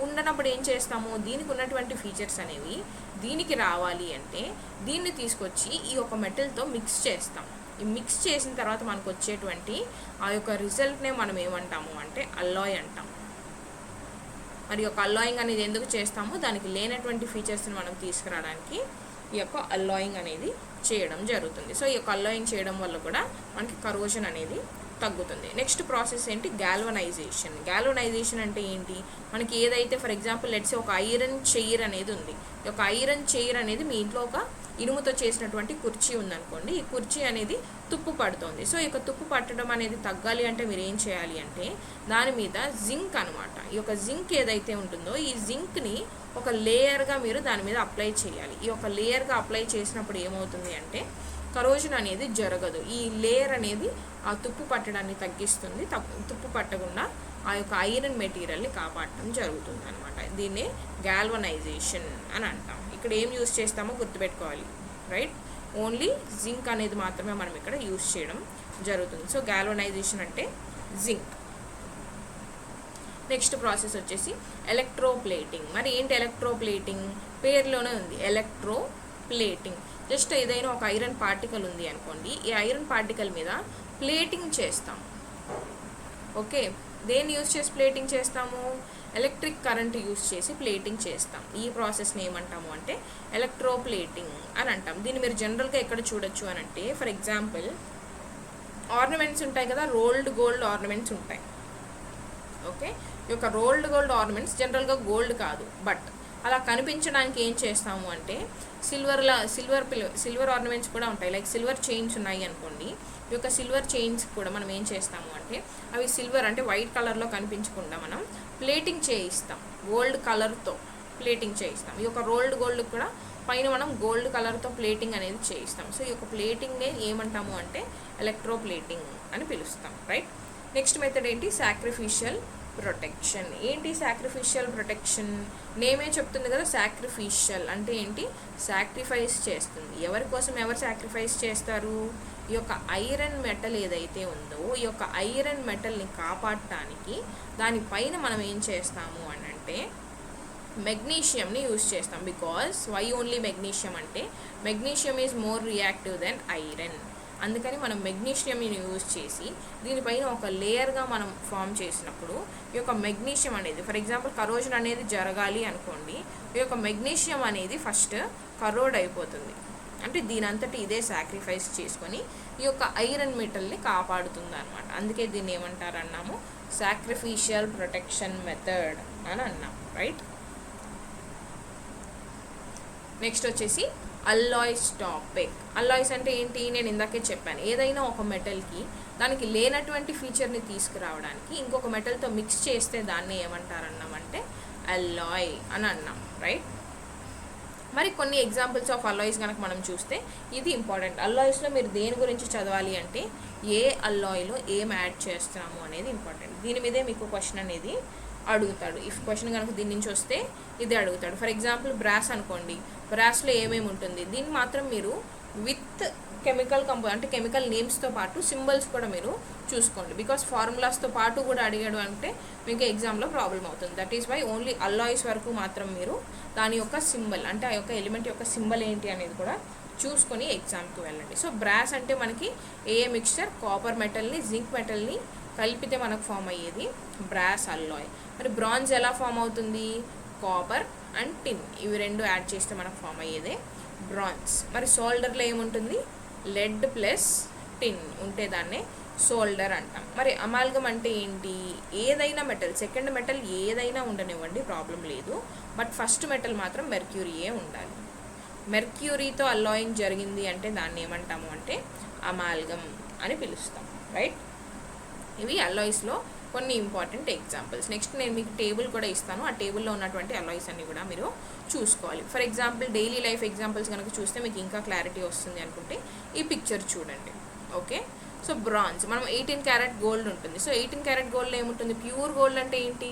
ఉండనప్పుడు ఏం చేస్తాము, దీనికి ఉన్నటువంటి ఫీచర్స్ అనేవి దీనికి రావాలి అంటే దీన్ని తీసుకొచ్చి ఈ యొక్క మెటల్తో మిక్స్ చేస్తాం. ఈ మిక్స్ చేసిన తర్వాత మనకు వచ్చేటువంటి ఆ యొక్క రిజల్ట్నే మనం ఏమంటాము అంటే అల్లాయ్ అంటాం. మరి యొక్క అల్లాయింగ్ అనేది ఎందుకు చేస్తాము, దానికి లేనటువంటి ఫీచర్స్ని మనం తీసుకురావడానికి ఈ యొక్క అల్లాయింగ్ అనేది చేయడం జరుగుతుంది. సో ఈ యొక్క అల్లాయింగ్ చేయడం వల్ల కూడా మనకి కరోజన్ అనేది తగ్గుతుంది. నెక్స్ట్ ప్రాసెస్ ఏంటి, గ్యాల్వనైజేషన్ అంటే ఏంటి, మనకి ఏదైతే ఫర్ ఎగ్జాంపుల్ లెట్స్ ఒక ఐరన్ చైర్ అనేది ఉంది. ఈ యొక్క ఐరన్ చైర్ అనేది మీ ఇంట్లో ఒక ఇనుముతో చేసినటువంటి కుర్చీ ఉందనుకోండి. ఈ కుర్చీ అనేది తుప్పు పడుతుంది. సో ఈ యొక్క తుప్పు పట్టడం అనేది తగ్గాలి అంటే మీరు ఏం చేయాలి అంటే దాని మీద జింక్ అనమాట, ఈ యొక్క జింక్ ఏదైతే ఉంటుందో ఈ జింక్ని ఒక లేయర్గా మీరు దాని మీద అప్లై చేయాలి. ఈ యొక్క లేయర్గా అప్లై చేసినప్పుడు ఏమవుతుంది అంటే కరోజన్ అనేది జరగదు. ఈ లేయర్ అనేది ఆ తుప్పు పట్టడాన్ని తగ్గిస్తుంది. తుప్పు పట్టకుండా ఆ యొక్క ఐరన్ మెటీరియల్ని కాపాడటం జరుగుతుంది అనమాట. దీన్నే గ్యాల్వనైజేషన్ అని అంటాం. ఇక్కడ ఏం యూజ్ చేస్తామో గుర్తుపెట్టుకోవాలి, రైట్. ఓన్లీ జింక్ అనేది మాత్రమే మనం ఇక్కడ యూజ్ చేయడం జరుగుతుంది. సో గ్యాల్వనైజేషన్ అంటే జింక్. నెక్స్ట్ ప్రాసెస్ వచ్చేసి ఎలక్ట్రోప్లేటింగ్. మరి ఏంటి ఎలక్ట్రోప్లేటింగ్, పేరులోనే ఉంది ఎలక్ట్రోప్లేటింగ్. జస్ట్ ఏదైనా ఒక ఐరన్ పార్టికల్ ఉంది అనుకోండి, ఈ ఐరన్ పార్టికల్ మీద ప్లేటింగ్ చేస్తాం. ఓకే, దేన్ని యూజ్ చేసి ప్లేటింగ్ చేస్తాము, ఎలక్ట్రిక్ కరెంట్ యూజ్ చేసి ప్లేటింగ్ చేస్తాం. ఈ ప్రాసెస్ని ఏమంటాము అంటే ఎలక్ట్రోప్లేటింగ్ అని అంటాం. దీన్ని మీరు జనరల్గా ఎక్కడ చూడొచ్చు అని అంటే ఫర్ ఎగ్జాంపుల్ ఆర్నమెంట్స్ ఉంటాయి కదా, రోల్డ్ గోల్డ్ ఆర్నమెంట్స్ ఉంటాయి. ఓకే, ఈ యొక్క రోల్డ్ గోల్డ్ ఆర్నమెంట్స్ జనరల్గా గోల్డ్ కాదు, బట్ అలా కనిపించడానికి ఏం చేస్తాము అంటే సిల్వర్ ఆర్నమెంట్స్ కూడా ఉంటాయి. లైక్ సిల్వర్ చైన్స్ ఉన్నాయి అనుకోండి, ఈ యొక్క సిల్వర్ చైన్స్ కూడా మనం ఏం చేస్తాము అంటే అవి సిల్వర్ అంటే వైట్ కలర్లో కనిపించకుండా మనం ప్లేటింగ్ చేయిస్తాం, గోల్డ్ కలర్తో ప్లేటింగ్ చేయిస్తాం. ఈ యొక్క రోల్డ్ గోల్డ్ కూడా పైన మనం గోల్డ్ కలర్తో ప్లేటింగ్ అనేది చేయిస్తాం. సో ఈ యొక్క ప్లేటింగ్నే ఏమంటాము అంటే ఎలక్ట్రోప్లేటింగ్ అని పిలుస్తాం, రైట్. నెక్స్ట్ మెథడ్ ఏంటి, సాక్రిఫిషియల్ ప్రొటెక్షన్. ఏంటి సాక్రిఫిషియల్ ప్రొటెక్షన్, నేమే చెప్తుంది కదా. సాక్రిఫిషియల్ అంటే ఏంటి, సాక్రిఫైస్ చేస్తుంది. ఎవరి కోసం ఎవరు సాక్రిఫైస్ చేస్తారు, ఈ యొక్క ఐరన్ మెటల్ ఏదైతే ఉందో ఈ యొక్క ఐరన్ మెటల్ని కాపాడటానికి దానిపైన మనం ఏం చేస్తాము అని అంటే మెగ్నీషియంని యూజ్ చేస్తాం. బికాజ్ వై ఓన్లీ మెగ్నీషియం అంటే magnesium is more reactive than iron. అందుకని మనం మెగ్నీషియంని యూజ్ చేసి దీనిపైన ఒక లేయర్గా మనం ఫామ్ చేసినప్పుడు ఈ యొక్క మెగ్నీషియం అనేది ఫర్ ఎగ్జాంపుల్ కరోజన్ అనేది జరగాలి అనుకోండి, ఈ యొక్క మెగ్నీషియం అనేది ఫస్ట్ కరోడ్ అయిపోతుంది. అంటే దీనంతటి ఇదే సాక్రిఫైస్ చేసుకొని ఈ యొక్క ఐరన్ మెటల్ని కాపాడుతుంది అనమాట. అందుకే దీన్ని ఏమంటారు అన్నాము, సాక్రిఫిషియల్ ప్రొటెక్షన్ మెథడ్ అని అన్నాం, రైట్. నెక్స్ట్ వచ్చేసి అల్లాయిస్ టాపిక్. అల్లాయిస్ అంటే ఏంటి, నేను ఇందాకే చెప్పాను, ఏదైనా ఒక మెటల్కి దానికి లేనటువంటి ఫీచర్ని తీసుకురావడానికి ఇంకొక మెటల్తో మిక్స్ చేస్తే దాన్ని ఏమంటారన్నామంటే అల్లాయ్ అని అన్నాం, రైట్. మరి కొన్ని ఎగ్జాంపుల్స్ ఆఫ్ అల్లాయిస్ కనుక మనం చూస్తే ఇది ఇంపార్టెంట్. అల్లాయిస్లో మీరు దేని గురించి చదవాలి అంటే ఏ అల్లాయిలో ఏం యాడ్ చేస్తాము అనేది ఇంపార్టెంట్. దీని మీదే మీకు క్వశ్చన్ అనేది అడుగుతాడు. ఇఫ్ క్వశ్చన్ కనుక దీని నుంచి వస్తే ఇది అడుగుతాడు. ఫర్ ఎగ్జాంపుల్ బ్రాస్ అనుకోండి, బ్రాస్లో ఏమేమి ఉంటుంది, దీన్ని మాత్రం మీరు విత్ కెమికల్ అంటే కెమికల్ నేమ్స్తో పాటు సింబల్స్ కూడా మీరు చూసుకోండి, బికాస్ ఫార్ములాస్తో పాటు కూడా అడిగాడు అంటే మీకు ఎగ్జామ్లో ప్రాబ్లం అవుతుంది. That is why only alloys వరకు మాత్రం మీరు దాని యొక్క సింబల్ అంటే ఆ యొక్క ఎలిమెంట్ యొక్క సింబల్ ఏంటి అనేది కూడా చూసుకొని ఎగ్జామ్కి వెళ్ళండి. సో బ్రాస్ అంటే మనకి ఏ మిక్స్చర్ కాపర్ మెటల్ని జింక్ మెటల్ని కలిపితే మనకు ఫామ్ అయ్యేది బ్రాస్ అల్లాయ్. మరి బ్రాంజ్ ఎలా ఫామ్ అవుతుంది? కాపర్ అండ్ టిన్ ఇవి రెండు యాడ్ చేస్తే మనకు ఫామ్ అయ్యేదే బ్రాంజ్. మరి సోల్డర్లో ఏముంటుంది? లెడ్ ప్లస్ టిన్ ఉంటే దాన్నే సోల్డర్ అంటాం. మరి అమాల్గమ్ అంటే ఏంటి? ఏదైనా మెటల్, సెకండ్ మెటల్ ఏదైనా ఉండనివ్వండి ప్రాబ్లం లేదు, బట్ ఫస్ట్ మెటల్ మాత్రం మెర్క్యూరీయే ఉండాలి. మెర్క్యూరీతో అల్లాయింగ్ జరిగింది అంటే దాన్ని ఏమంటాము అంటే అమాల్గమ్ అని పిలుస్తాం, రైట్? ఇవి అల్లాయిస్లో కొన్ని ఇంపార్టెంట్ ఎగ్జాంపుల్స్. నెక్స్ట్ నేను మీకు టేబుల్ కూడా ఇస్తాను, ఆ టేబుల్లో ఉన్నటువంటి అల్లాయిస్ అన్ని కూడా మీరు చూసుకోవాలి. For example daily life examples కనుక చూస్తే మీకు ఇంకా క్లారిటీ వస్తుంది అనుకుంటే ఈ పిక్చర్ చూడండి. ఓకే, సో బ్రాంజ్ మనం 18 క్యారెట్ గోల్డ్ ఉంటుంది. సో 18 క్యారెట్ గోల్డ్ ఏముంటుంది? ప్యూర్ గోల్డ్ అంటే ఏంటి?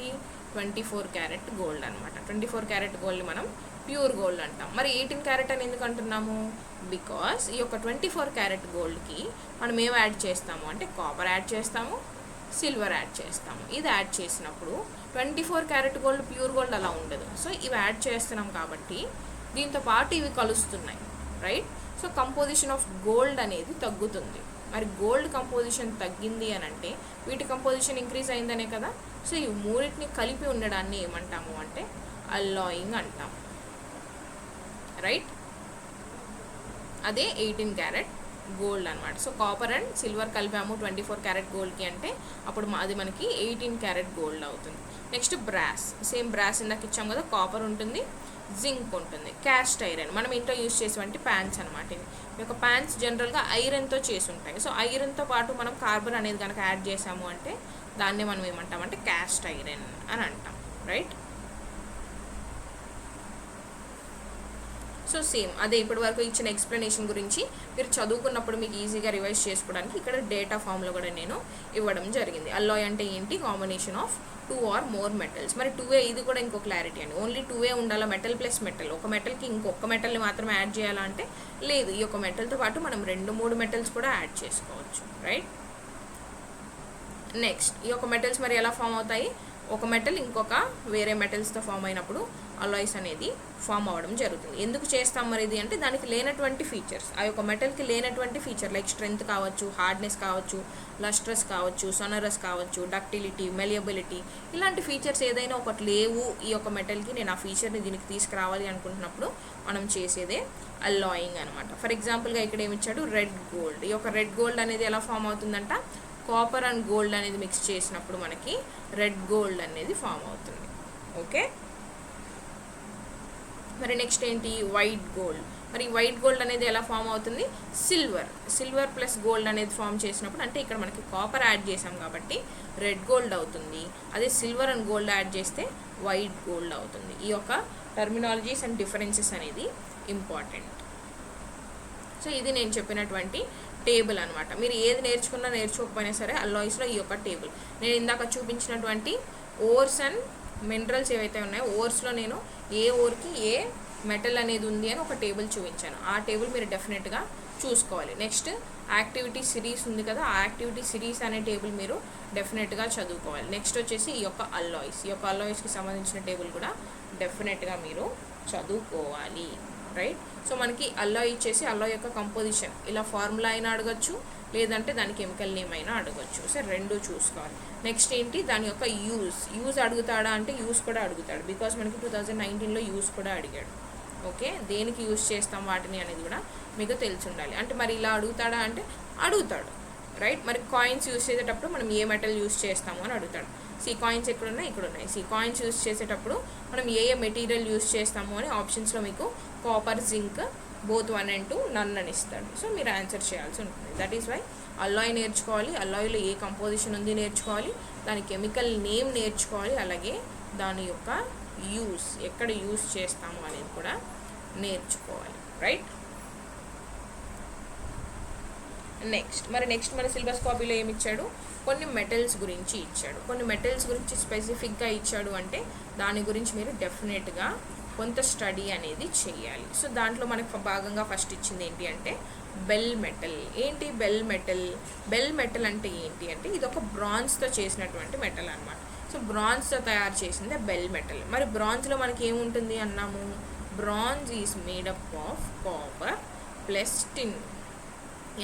24 క్యారెట్ గోల్డ్ అనమాట. 24 క్యారెట్ గోల్డ్ మనం ప్యూర్ గోల్డ్ అంటాం. మరి 18 క్యారెట్ అని ఎందుకు అంటున్నాము? బికాస్ ఈ యొక్క 24 క్యారెట్ గోల్డ్కి మనం ఏం యాడ్ చేస్తాము అంటే కాపర్ యాడ్ చేస్తాము, సిల్వర్ యాడ్ చేస్తాము. ఇది యాడ్ చేసినప్పుడు 24 క్యారెట్ గోల్డ్ ప్యూర్ గోల్డ్ అలా ఉండదు. సో ఇవి యాడ్ చేస్తున్నాం కాబట్టి దీంతో పాటు ఇవి కలుస్తున్నాయి, right? So composition of gold అనేది తగ్గుతుంది. మరి గోల్డ్ కంపోజిషన్ తగ్గింది అని అంటే వీటి కంపోజిషన్ ఇంక్రీజ్ అయిందనే కదా. సో ఈ మూడింటిని కలిపి ఉండడాన్ని ఏమంటాము అంటే అల్లాయింగ్ అంటాం, రైట్? అదే 18 క్యారెట్ గోల్డ్ అనమాట. సో కాపర్ అండ్ సిల్వర్ కలిపాము 24 క్యారెట్ గోల్డ్కి అంటే అప్పుడు అది మనకి 18 క్యారెట్ గోల్డ్ అవుతుంది. నెక్స్ట్ బ్రాస్, సేమ్ బ్రాస్ ఇందాక ఇచ్చాం కదా, కాపర్ ఉంటుంది, జింక్ ఉంటుంది, క్యాస్ట్ ఐరన్ మనం ఇంట్లో యూజ్ చేసేవంటి ప్యాన్స్ అనమాట. ఇవి ఈ యొక్క ప్యాన్స్ జనరల్గా ఐరన్తో చేసి ఉంటాయి. సో ఐరన్తో పాటు మనం కార్బన్ అనేది కనుక యాడ్ చేసాము అంటే దాన్ని మనం ఏమంటామంటే క్యాస్ట్ ఐరన్ అని అంటాం, రైట్? సో సేమ్ అదే ఇప్పటి వరకు ఇచ్చిన ఎక్స్ప్లెనేషన్ గురించి మీరు చదువుకున్నప్పుడు మీకు ఈజీగా రివైజ్ చేసుకోవడానికి ఇక్కడ డేటా ఫామ్లో కూడా నేను ఇవ్వడం జరిగింది. అల్లాయ్ అంటే ఏంటి? Combination of 2 or more metals. మరి 2A ఇది కూడా ఇంకో క్లారిటీ అండి. ఓన్లీ 2A ఉండాలా? మెటల్ ప్లస్ మెటల్, ఒక మెటల్కి ఇంకొక మెటల్ని మాత్రమే యాడ్ చేయాలా అంటే లేదు, ఈ యొక్క మెటల్తో పాటు మనం 2-3 మెటల్స్ కూడా యాడ్ చేసుకోవచ్చు, రైట్? నెక్స్ట్ ఈ యొక్క మెటల్స్ మరి ఎలా ఫామ్ అవుతాయి? ఒక మెటల్ ఇంకొక వేరే మెటల్స్తో ఫామ్ అయినప్పుడు అలాయ్స్ అనేది ఫామ్ అవ్వడం జరుగుతుంది. ఎందుకు చేస్తాం మరి ఇది అంటే దానికి లేనటువంటి ఫీచర్స్, ఆ యొక్క మెటల్కి లేనటువంటి ఫీచర్ లైక్ స్ట్రెంగ్త్ కావచ్చు, హార్డ్నెస్ కావచ్చు, లస్ట్రస్ కావచ్చు, సొనరస్ కావచ్చు, డక్టిలిటీ, మెలియబిలిటీ, ఇలాంటి ఫీచర్స్ ఏదైనా ఒకటి లేవు ఈ యొక్క మెటల్కి, నేను ఆ ఫీచర్ని దీనికి తీసుకురావాలి అనుకుంటున్నప్పుడు మనం చేసేదే అల్లాయింగ్ అనమాట. ఫర్ ఎగ్జాంపుల్గా ఇక్కడ ఏమిచ్చాడు? Red gold. ఈ యొక్క రెడ్ గోల్డ్ అనేది ఎలా ఫామ్ అవుతుందంట? కాపర్ అండ్ గోల్డ్ అనేది మిక్స్ చేసినప్పుడు మనకి రెడ్ గోల్డ్ అనేది ఫామ్ అవుతుంది, ఓకే? మరి నెక్స్ట్ ఏంటి? White gold. మరి వైట్ గోల్డ్ అనేది ఎలా ఫామ్ అవుతుంది? సిల్వర్ ప్లస్ గోల్డ్ అనేది ఫామ్ చేసినప్పుడు అంటే ఇక్కడ మనకి కాపర్ యాడ్ చేసాం కాబట్టి రెడ్ గోల్డ్ అవుతుంది. అదే సిల్వర్ అండ్ గోల్డ్ యాడ్ చేస్తే వైట్ గోల్డ్ అవుతుంది. ఈ యొక్క టర్మినాలజీస్ అండ్ డిఫరెన్సెస్ అనేది ఇంపార్టెంట్. సో ఇది నేను చెప్పినటువంటి టేబుల్ అనమాట. మీరు ఏది నేర్చుకున్నా నేర్చుకోకపోయినా సరే అల్లాయిస్లో ఈ యొక్క టేబుల్ నేను ఇందాక చూపించినటువంటి ఓర్స్ అండ్ మినరల్స్ ఏవైతే ఉన్నాయో ఓర్స్లో నేను ఏ ఓర్కి ఏ మెటల్ అనేది ఉంది అని ఒక టేబుల్ చూపించాను. ఆ టేబుల్ మీరు డెఫినెట్గా చూసుకోవాలి. నెక్స్ట్ యాక్టివిటీ సిరీస్ ఉంది కదా, ఆ యాక్టివిటీ సిరీస్ అనే టేబుల్ మీరు డెఫినెట్గా చదువుకోవాలి. నెక్స్ట్ వచ్చేసి ఈ యొక్క అల్లాయిస్కి సంబంధించిన టేబుల్ కూడా డెఫినెట్గా మీరు చదువుకోవాలి, రైట్? సో మనకి అల్లాయ్ ఇచ్చేసి అల్లాయ్ యొక్క కంపోజిషన్ ఇలా ఫార్ములా అయినా అడగచ్చు, లేదంటే దాని కెమికల్ నేమ్ అయినా అడగచ్చు. సో రెండు చూసుకోవాలి. నెక్స్ట్ ఏంటి? దాని యొక్క యూజ్ అడుగుతాడా అంటే యూజ్ కూడా అడుగుతాడు, బికాస్ మనకి 2019లో యూజ్ కూడా అడిగాడు, ఓకే? దేనికి యూజ్ చేస్తాం వాటిని అనేది కూడా మీకు తెలిసి ఉండాలి. అంటే మరి ఇలా అడుగుతాడా అంటే అడుగుతాడు, రైట్? మరి కాయిన్స్ యూజ్ చేసేటప్పుడు మనం ఏ మెటల్ యూజ్ చేస్తాము అని అడుగుతాడు. కాయిన్స్ ఎక్కడున్నాయి? ఇక్కడ ఉన్నాయి. కాయిన్స్ యూజ్ చేసేటప్పుడు మనం ఏ మెటీరియల్ యూజ్ చేస్తాము అని ఆప్షన్స్లో మీకు కాపర్, జింక్, బోత్ 1 and 2 నన్ అని ఇస్తాడు. సో మీరు ఆన్సర్ చేయాల్సి ఉంటుంది. దట్ ఈస్ వై అల్లాయ్ నేర్చుకోవాలి, అల్లాయ్లో ఏ కంపోజిషన్ ఉంది నేర్చుకోవాలి, దాని కెమికల్ నేమ్ నేర్చుకోవాలి, అలాగే దాని యొక్క ఎక్కడ యూజ్ చేస్తాము అనేది కూడా నేర్చుకోవాలి, రైట్? నెక్స్ట్ మన సిలబస్ కాపీలో ఏమి ఇచ్చాడు? కొన్ని మెటల్స్ గురించి ఇచ్చాడు. కొన్ని మెటల్స్ గురించి స్పెసిఫిక్గా ఇచ్చాడు అంటే దాని గురించి మీరు డెఫినెట్గా కొంత స్టడీ అనేది చేయాలి. సో దాంట్లో మనకు భాగంగా ఫస్ట్ ఇచ్చింది ఏంటి అంటే బెల్ మెటల్. ఏంటి బెల్ మెటల్? బెల్ మెటల్ అంటే ఏంటి అంటే ఇది ఒక బ్రాంజ్తో చేసినటువంటి మెటల్ అనమాట. సో బ్రాంజ్తో తయారు చేసిందే బెల్ మెటల్. మరి బ్రాంజ్లో మనకి ఏముంటుంది అన్నాము? Bronze is made up of copper plus tin.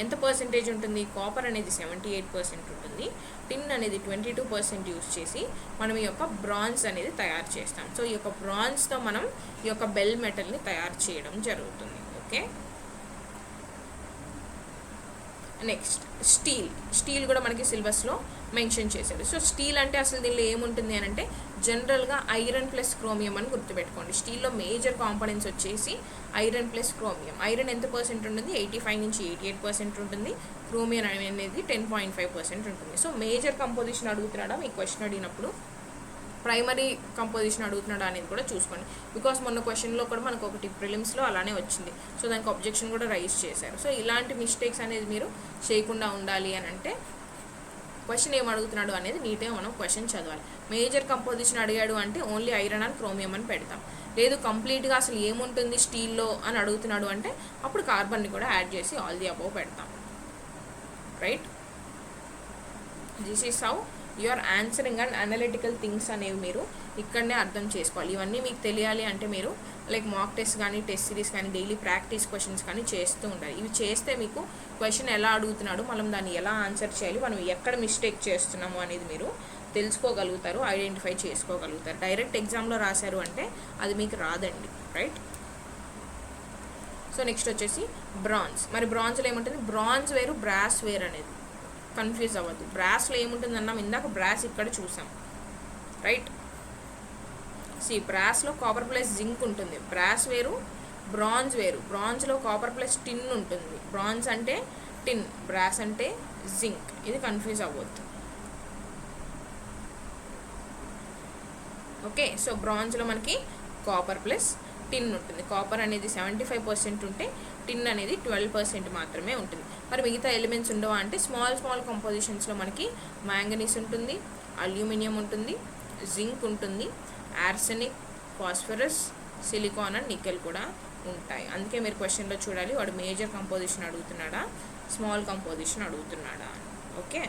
ఎంత పర్సెంటేజ్ ఉంటుంది? కాపర్ అనేది 78% ఉంటుంది, టిన్ అనేది 22% యూస్ చేసి మనం ఈ యొక్క బ్రాంజ్ అనేది తయారు చేస్తాం. సో ఈ యొక్క బ్రాంజ్తో మనం ఈ యొక్క బెల్ మెటల్ని తయారు చేయడం జరుగుతుంది. Okay, next steel. స్టీల్ కూడా మనకి సిలబస్లో మెన్షన్ చేశారు. సో స్టీల్ అంటే అసలు దీనిలో ఏముంటుంది అని అంటే జనరల్గా ఐరన్ ప్లస్ క్రోమియం అని గుర్తుపెట్టుకోండి. స్టీల్లో మేజర్ కాంపోనెంట్స్ వచ్చేసి ఐరన్ ప్లస్ క్రోమియం. ఐరన్ ఎంత పర్సెంట్ ఉంటుంది? 85 నుంచి 88% ఉంటుంది. క్రోమియం అనేది 10.5% ఉంటుంది. సో మేజర్ కంపోజిషన్ అడుగుతున్నాడా మీకు క్వశ్చన్ అడిగినప్పుడు, ప్రైమరీ కంపోజిషన్ అడుగుతున్నాడా అనేది కూడా చూసుకోండి. బికాస్ మొన్న క్వశ్చన్లో కూడా మనకు ఒకటి ప్రిలిమ్స్లో అలానే వచ్చింది. సో దానికి అబ్జెక్షన్ కూడా రైజ్ చేశారు. సో ఇలాంటి మిస్టేక్స్ అనేది మీరు చేయకుండా ఉండాలి అని అంటే క్వశ్చన్ ఏం అడుగుతున్నాడు అనేది నీట్గా మనం క్వశ్చన్ చదవాలి. మేజర్ కంపోజిషన్ అడిగాడు అంటే ఓన్లీ ఐరన్ అండ్ క్రోమియం అని పెడతాం. లేదు కంప్లీట్గా అసలు ఏముంటుంది స్టీల్లో అని అడుగుతున్నాడు అంటే అప్పుడు కార్బన్ని కూడా యాడ్ చేసి ఆల్ ది అబౌవ్ పెడతాం. Right, this is how you are answering and analytical things అనేవి మీరు ఇక్కడనే అర్థం చేసుకోవాలి. ఇవన్నీ మీకు తెలియాలి అంటే మీరు లైక్ మాక్ టెస్ట్ కానీ టెస్ట్ సిరీస్ కానీ డైలీ ప్రాక్టీస్ క్వశ్చన్స్ కానీ చేస్తూ ఉండాలి. ఇవి చేస్తే మీకు క్వశ్చన్ ఎలా అడుగుతున్నాడు, మనం దాన్ని ఎలా ఆన్సర్ చేయాలి, మనం ఎక్కడ మిస్టేక్ చేస్తున్నాము అనేది మీరు తెలుసుకోగలుగుతారు, ఐడెంటిఫై చేసుకోగలుగుతారు. డైరెక్ట్ ఎగ్జామ్లో రాశారు అంటే అది మీకు రాదండి. రైట్, సో నెక్స్ట్ వచ్చేసి బ్రాంజ్. మరి బ్రాంజ్లో ఏముంటుంది? బ్రాంజ్ వేరు, బ్రాస్ వేరు అనేది కన్ఫ్యూజ్ అవ్వద్దు. బ్రాస్లో ఏముంటుంది అన్నాం ఇందాక, బ్రాస్ ఇక్కడ చూసాం. రైట్, బ్రాస్లో కాపర్ ప్లస్ జింక్ ఉంటుంది. బ్రాస్ వేరు, బ్రాంజ్ వేరు. బ్రాంజ్లో కాపర్ ప్లస్ టిన్ ఉంటుంది. బ్రాంజ్ అంటే టిన్, బ్రాస్ అంటే జింక్. ఇది కన్ఫ్యూజ్ అవ్వద్దు. ఓకే, సో బ్రాంజ్లో మనకి కాపర్ ప్లస్ టిన్ ఉంటుంది. కాపర్ అనేది 75% ఉంటే టిన్ అనేది 12% మాత్రమే ఉంటుంది. మరి మిగతా ఎలిమెంట్స్ ఉండవా అంటే స్మాల్ కంపోజిషన్స్లో మనకి మ్యాంగనీస్ ఉంటుంది, అల్యూమినియం ఉంటుంది, జింక్ ఉంటుంది, arsenic, phosphorus, silicon and nickel కూడా ఉంటాయి. అందుకే మీరు క్వశ్చన్లో చూడాలి వాడు మేజర్ కంపోజిషన్ అడుగుతున్నాడా, స్మాల్ కంపోజిషన్ అడుగుతున్నాడా. ఓకే,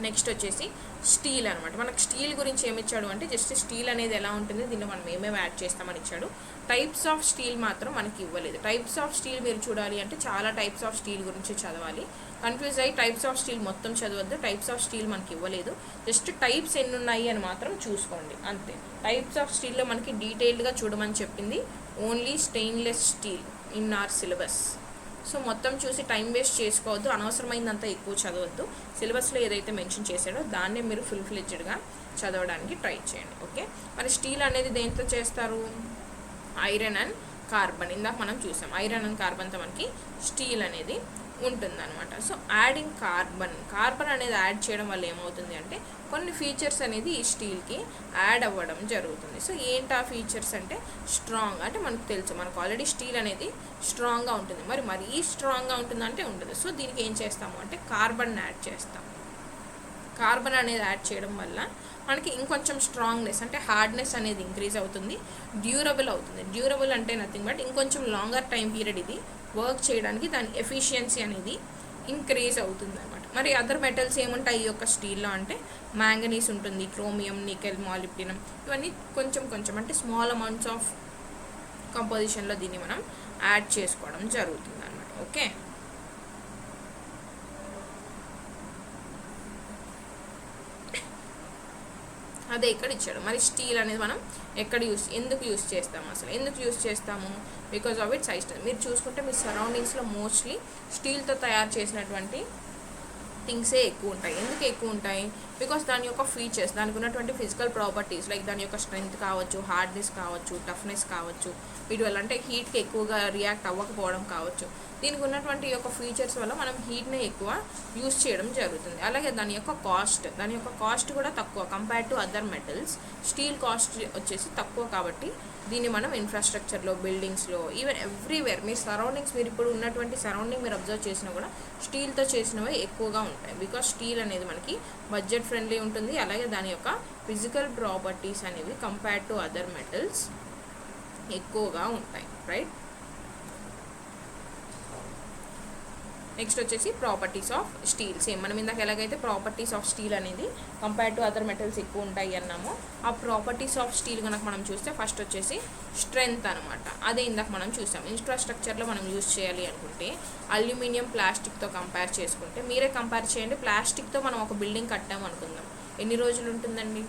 నెక్స్ట్ వచ్చేసి స్టీల్ అనమాట. మనకు స్టీల్ గురించి ఏమి ఇచ్చాడు అంటే జస్ట్ స్టీల్ అనేది ఎలా ఉంటుంది, దీనిలో మనం ఏమేమి యాడ్ చేస్తామని ఇచ్చాడు. టైప్స్ ఆఫ్ స్టీల్ మాత్రం మనకి ఇవ్వలేదు. టైప్స్ ఆఫ్ స్టీల్ మీరు చూడాలి అంటే చాలా టైప్స్ ఆఫ్ స్టీల్ గురించి చదవాలి. కన్ఫ్యూజ్ అయ్యి టైప్స్ ఆఫ్ స్టీల్ మొత్తం చదవద్దు. టైప్స్ ఆఫ్ స్టీల్ మనకి ఇవ్వలేదు, జస్ట్ టైప్స్ ఎన్ని ఉన్నాయి అని మాత్రం చూసుకోండి అంతే. టైప్స్ ఆఫ్ స్టీల్లో మనకి డీటెయిల్డ్గా చూడమని చెప్పింది only stainless steel in our syllabus. So మొత్తం చూసి టైం వేస్ట్ చేసుకోవద్దు, అనవసరమైందంతా ఎక్కువ చదవద్దు. సిలబస్లో ఏదైతే మెన్షన్ చేశాడో దాన్నే మీరు ఫుల్ఫ్లెడ్జ్డ్గా చదవడానికి ట్రై చేయండి. ఓకే, మరి స్టీల్ అనేది దేంతో చేస్తారు? Iron and carbon. ఇందాక మనం చూసాం ఐరన్ అండ్ కార్బన్తో మనకి స్టీల్ అనేది ఉంటుందన్నమాట. సో యాడింగ్ కార్బన్ అనేది యాడ్ చేయడం వల్ల ఏమవుతుంది అంటే కొన్ని ఫీచర్స్ అనేది ఈ స్టీల్కి యాడ్ అవ్వడం జరుగుతుంది. సో ఏంటి ఆ ఫీచర్స్ అంటే స్ట్రాంగ్, అంటే మనకు తెలుసు మనకు ఆల్రెడీ స్టీల్ అనేది స్ట్రాంగ్గా ఉంటుంది. మరి మరీ స్ట్రాంగ్గా ఉంటుందంటే ఉండదు. సో దీనికి ఏం చేస్తాము అంటే కార్బన్ యాడ్ చేస్తాం. కార్బన్ అనేది యాడ్ చేయడం వల్ల మనకి ఇంకొంచెం స్ట్రాంగ్నెస్ అంటే హార్డ్నెస్ అనేది ఇంక్రీజ్ అవుతుంది, డ్యూరబుల్ అవుతుంది. డ్యూరబుల్ అంటే నథింగ్ బట్ ఇంకొంచెం లాంగర్ టైం పీరియడ్ ఇది వర్క్ చేయడానికి దాని ఎఫిషియన్సీ అనేది ఇంక్రీజ్ అవుతుంది అనమాట. మరి అదర్ మెటల్స్ ఏముంటాయి ఈ యొక్క స్టీల్లో అంటే మ్యాంగనీస్ ఉంటుంది, క్రోమియం, నికెల్, మాలిబ్డినం, ఇవన్నీ కొంచెం అంటే స్మాల్ అమౌంట్స్ ఆఫ్ కంపోజిషన్లో దీన్ని మనం యాడ్ చేసుకోవడం జరుగుతుంది అనమాట. ఓకే, అదే ఇక్కడ ఇచ్చాడు. మరి స్టీల్ అనేది మనం ఎక్కడ ఎందుకు యూస్ చేస్తాము, అసలు ఎందుకు యూస్ చేస్తాము? Because of it's high. మీరు చూసుకుంటే మీ సరౌండింగ్స్లో మోస్ట్లీ స్టీల్తో తయారు చేసినటువంటి థింగ్సే ఎక్కువ ఉంటాయి. ఎందుకు ఎక్కువ ఉంటాయి? బికాస్ దాని యొక్క ఫీచర్స్, దానికి ఉన్నటువంటి ఫిజికల్ ప్రాపర్టీస్ లైక్ దాని యొక్క స్ట్రెంగ్త్ కావచ్చు, హార్డ్నెస్ కావచ్చు, టఫ్నెస్ కావచ్చు, వీటి వల్ల అంటే హీట్కి ఎక్కువగా రియాక్ట్ అవ్వకపోవడం కావచ్చు, దీనికి ఉన్నటువంటి యొక్క ఫీచర్స్ వల్ల మనం హీట్ని ఎక్కువ యూస్ చేయడం జరుగుతుంది. అలాగే దాని యొక్క కాస్ట్ కూడా తక్కువ compare to other metals. Steel cost వచ్చేసి తక్కువ కాబట్టి దీన్ని మనం ఇన్ఫ్రాస్ట్రక్చర్లో, బిల్డింగ్స్లో, ఈవెన్ ఎవ్రీవేర్ మీ సరౌండింగ్స్, మీరు ఇప్పుడు ఉన్నటువంటి సరౌండింగ్ మీరు అబ్జర్వ్ చేసినా కూడా స్టీల్తో చేసినవి ఎక్కువగా ఉంటాయి. బికాస్ స్టీల్ అనేది మనకి బడ్జెట్ ఫ్రెండ్లీ ఉంటుంది. అలాగే దాని యొక్క ఫిజికల్ ప్రాపర్టీస్ అనేవి కంపేర్ టు అదర్ మెటల్స్ ఎక్కువగా ఉంటాయి. రైట్, నెక్స్ట్ వచ్చేసి ప్రాపర్టీస్ ఆఫ్ స్టీల్. సేమ్ మనం ఇందాక ఎలాగైతే ప్రాపర్టీస్ ఆఫ్ స్టీల్ అనేది కంపేర్ టు అదర్ మెటల్స్ ఎక్కువ ఉంటాయి అన్నామో, ఆ ప్రాపర్టీస్ ఆఫ్ స్టీల్ కనుక మనం చూస్తే ఫస్ట్ వచ్చేసి స్ట్రెంగ్త్ అనమాట. అదే ఇందాక మనం చూసాం. ఇన్ఫ్రాస్ట్రక్చర్లో మనం యూజ్ చేయాలి అనుకుంటే అల్యూమినియం ప్లాస్టిక్తో కంపేర్ చేసుకుంటే, మీరే కంపేర్ చేయండి, ప్లాస్టిక్తో మనం ఒక బిల్డింగ్ కట్టాము అనుకుందాం, ఎన్ని రోజులు ఉంటుందండి?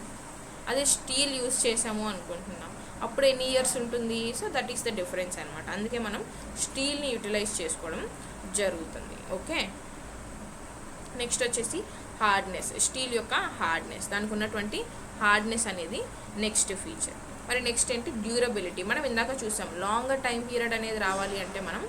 అదే స్టీల్ యూజ్ చేసాము అనుకుంటున్నాం, అప్పుడు ఎన్ని ఇయర్స్ ఉంటుంది? So that is the difference అనమాట. అందుకే మనం స్టీల్ని యూటిలైజ్ చేసుకోవడం జరుగుతుంది. ఓకే, నెక్స్ట్ వచ్చేసి హార్డ్నెస్. స్టీల్ యొక్క హార్డ్నెస్, దానికి ఉన్నటువంటి హార్డ్నెస్ అనేది నెక్స్ట్ ఫీచర్. మరి నెక్స్ట్ ఏంటి? డ్యూరబిలిటీ. మనం ఇందాక చూసాం, లాంగర్ టైం పీరియడ్ అనేది రావాలి అంటే మనం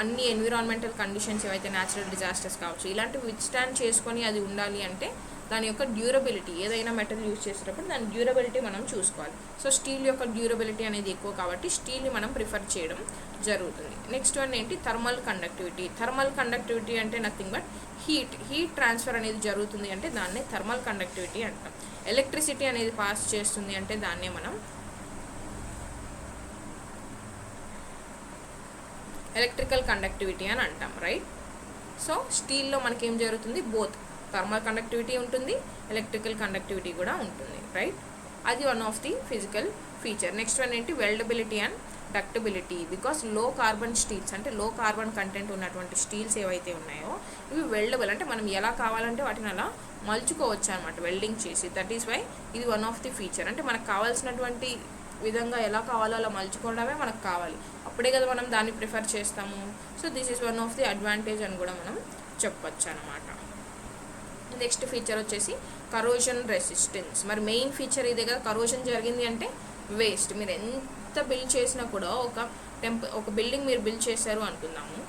అన్ని ఎన్విరాన్మెంటల్ కండిషన్స్ ఏవైతే న్యాచురల్ డిజాస్టర్స్ కావచ్చు ఇలాంటివి విత్స్టాండ్ చేసుకొని అది ఉండాలి అంటే దాని యొక్క డ్యూరబిలిటీ, ఏదైనా మెటల్ యూజ్ చేసేటప్పుడు దాని డ్యూరబిలిటీ మనం చూసుకోవాలి. సో స్టీల్ యొక్క డ్యూరబిలిటీ అనేది ఎక్కువ కాబట్టి స్టీల్ని మనం ప్రిఫర్ చేయడం జరుగుతుంది. నెక్స్ట్ వన్ ఏంటి? Thermal conductivity. థర్మల్ కండక్టివిటీ అంటే నథింగ్ బట్ హీట్ ట్రాన్స్ఫర్ అనేది జరుగుతుంది అంటే దాన్నే థర్మల్ కండక్టివిటీ అంటాం. ఎలక్ట్రిసిటీ అనేది పాస్ చేస్తుంది అంటే దాన్నే మనం ఎలక్ట్రికల్ కండక్టివిటీ అని అంటాం, రైట్? సో స్టీల్లో మనకేం జరుగుతుంది? బోత్ థర్మల్ కండక్టివిటీ ఉంటుంది, ఎలక్ట్రికల్ కండక్టివిటీ కూడా ఉంటుంది, రైట్? అది one of the physical feature. Next one ఏంటి? Weldability and ductility. Because low carbon steels అంటే లో కార్బన్ కంటెంట్ ఉన్నటువంటి స్టీల్స్ ఏవైతే ఉన్నాయో ఇవి వెల్డబుల్, అంటే మనం ఎలా కావాలంటే వాటిని అలా మలుచుకోవచ్చు అనమాట వెల్డింగ్ చేసి. దట్ ఈస్ వై ఇది వన్ ఆఫ్ ది ఫీచర్. అంటే మనకు కావాల్సినటువంటి విధంగా ఎలా కావాలో అలా మలుచుకోవడమే మనకు కావాలి, అప్పుడే కదా మనం దాన్ని ప్రిఫర్ చేస్తాము. So this is one of the advantage అని కూడా మనం చెప్పొచ్చు అనమాట. నెక్స్ట్ ఫీచర్ వచ్చేసి కరోజన్ రెసిస్టెన్స్. మరి మెయిన్ ఫీచర్ ఇదే కదా, కరోజన్ జరిగింది అంటే వేస్ట్. మీరు ఎంత బిల్డ్ చేసినా కూడా ఒక బిల్డింగ్ మీరు బిల్డ్ చేశారు అనుకుందాము,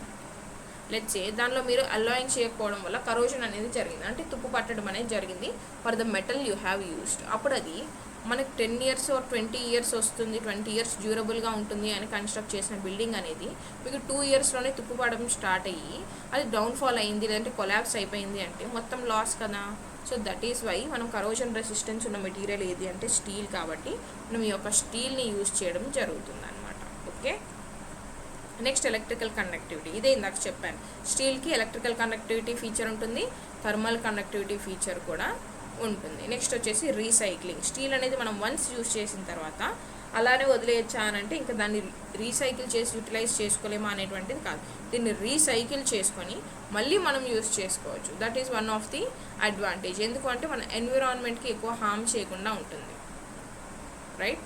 లెట్స్ సే దానిలో మీరు అలాయింగ్ చేయకపోవడం వల్ల కరోజన్ అనేది జరిగింది, అంటే తుప్పు పట్టడం అనేది జరిగింది for the metal you have used. అప్పుడు అది మనకి 10 years or 20 years వస్తుంది, 20 years డ్యూరబుల్గా ఉంటుంది అని కన్స్ట్రక్ట్ చేసిన బిల్డింగ్ అనేది మీకు 2 yearsలోనే తుప్పు పడడం స్టార్ట్ అయ్యి అది డౌన్ఫాల్ అయింది, లేదంటే కొలాప్స్ అయిపోయింది అంటే మొత్తం లాస్ కదా. సో దట్ ఈస్ వై మనం కరోజన్ రెసిస్టెన్స్ ఉన్న మెటీరియల్ ఏది అంటే స్టీల్, కాబట్టి మనం ఈ యొక్క స్టీల్ని యూజ్ చేయడం జరుగుతుంది అనమాట. Okay, next electrical conductivity. ఇదే ఇందాక చెప్పాను, స్టీల్కి ఎలక్ట్రికల్ కండక్టివిటీ ఫీచర్ ఉంటుంది, థర్మల్ కండక్టివిటీ ఫీచర్ కూడా ఉంటుంది. నెక్స్ట్ వచ్చేసి రీసైక్లింగ్. స్టీల్ అనేది మనం వన్స్ యూజ్ చేసిన తర్వాత అలానే వదిలేయచ్చా అని అంటే ఇంకా దాన్ని రీసైకిల్ చేసి యూటిలైజ్ చేసుకోలేమా అనేటువంటిది కాదు, దీన్ని రీసైకిల్ చేసుకొని మళ్ళీ మనం యూజ్ చేసుకోవచ్చు. That is one of the advantage. ఎందుకంటే మన ఎన్విరాన్మెంట్కి ఎక్కువ హార్మ్ చేయకుండా ఉంటుంది, రైట్?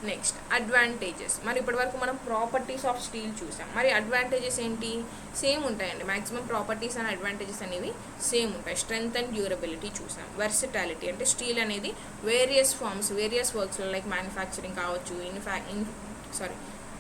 Next advantages. మరి ఇప్పటివరకు మనం ప్రాపర్టీస్ ఆఫ్ స్టీల్ చూసాం, మరి అడ్వాంటేజెస్ ఏంటి? సేమ్ ఉంటాయండి, మ్యాక్సిమం ప్రాపర్టీస్ అండ్ అడ్వాంటేజెస్ అనేవి సేమ్ ఉంటాయి. స్ట్రెంగ్త్ అండ్ డ్యూరబిలిటీ చూసాం. వెర్సిటాలిటీ అంటే స్టీల్ అనేది వేరియస్ ఫార్మ్స్, వేరియస్ వర్క్స్లో లైక్ మ్యానుఫ్యాక్చరింగ్ కావచ్చు,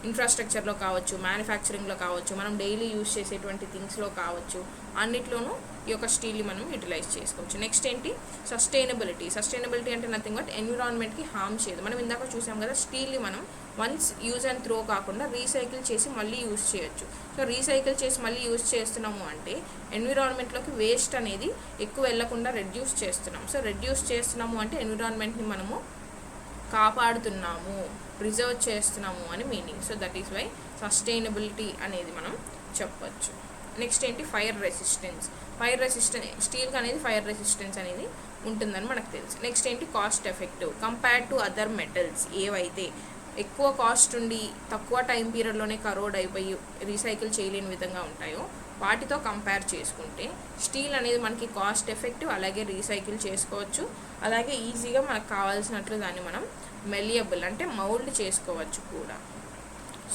ఇన్ఫ్రాస్ట్రక్చర్లో కావచ్చు, మ్యానుఫ్యాక్చరింగ్లో కావచ్చు, మనం డైలీ యూజ్ చేసేటువంటి థింగ్స్లో కావచ్చు, అన్నిట్లోనూ ఈ యొక్క స్టీల్ని మనం యూటిలైజ్ చేసుకోవచ్చు. నెక్స్ట్ ఏంటి? సస్టైనబిలిటీ. సస్టైనబిలిటీ అంటే నథింగ్ బట్ ఎన్విరాన్మెంట్కి హార్మ్ చేయదు. మనం ఇందాక చూసాం కదా, స్టీల్ని మనం వన్స్ యూజ్ అండ్ త్రో కాకుండా రీసైకిల్ చేసి మళ్ళీ యూజ్ చేయొచ్చు. సో రీసైకిల్ చేసి మళ్ళీ యూజ్ చేస్తున్నాము అంటే ఎన్విరాన్మెంట్లోకి వేస్ట్ అనేది ఎక్కువ వెళ్లకుండా రెడ్యూస్ చేస్తున్నాం. సో రెడ్యూస్ చేస్తున్నాము అంటే ఎన్విరాన్మెంట్ని మనము కాపాడుతున్నాము, ప్రిజర్వ్ చేస్తున్నాము అని meaning. So that is why sustainability అనేది మనం చెప్పచ్చు. నెక్స్ట్ ఏంటి? Fire resistance. ఫైర్ రెసిస్టెన్స్ స్టీల్కి అనేది ఫైర్ రెసిస్టెన్స్ అనేది ఉంటుందని మనకు తెలుసు. నెక్స్ట్ ఏంటి? Cost effective. Compare to other metals ఏవైతే ఎక్కువ కాస్ట్ ఉండి తక్కువ టైం పీరియడ్లోనే కరోడ్ అయిపోయి రీసైకిల్ చేయలేని విధంగా ఉంటాయో వాటితో కంపేర్ చేసుకుంటే స్టీల్ అనేది మనకి కాస్ట్ ఎఫెక్టివ్, అలాగే రీసైకిల్ చేసుకోవచ్చు, అలాగే ఈజీగా మనకు కావాల్సినట్లు దాన్ని మనం మెలియబుల్ అంటే మౌల్డ్ చేసుకోవచ్చు కూడా.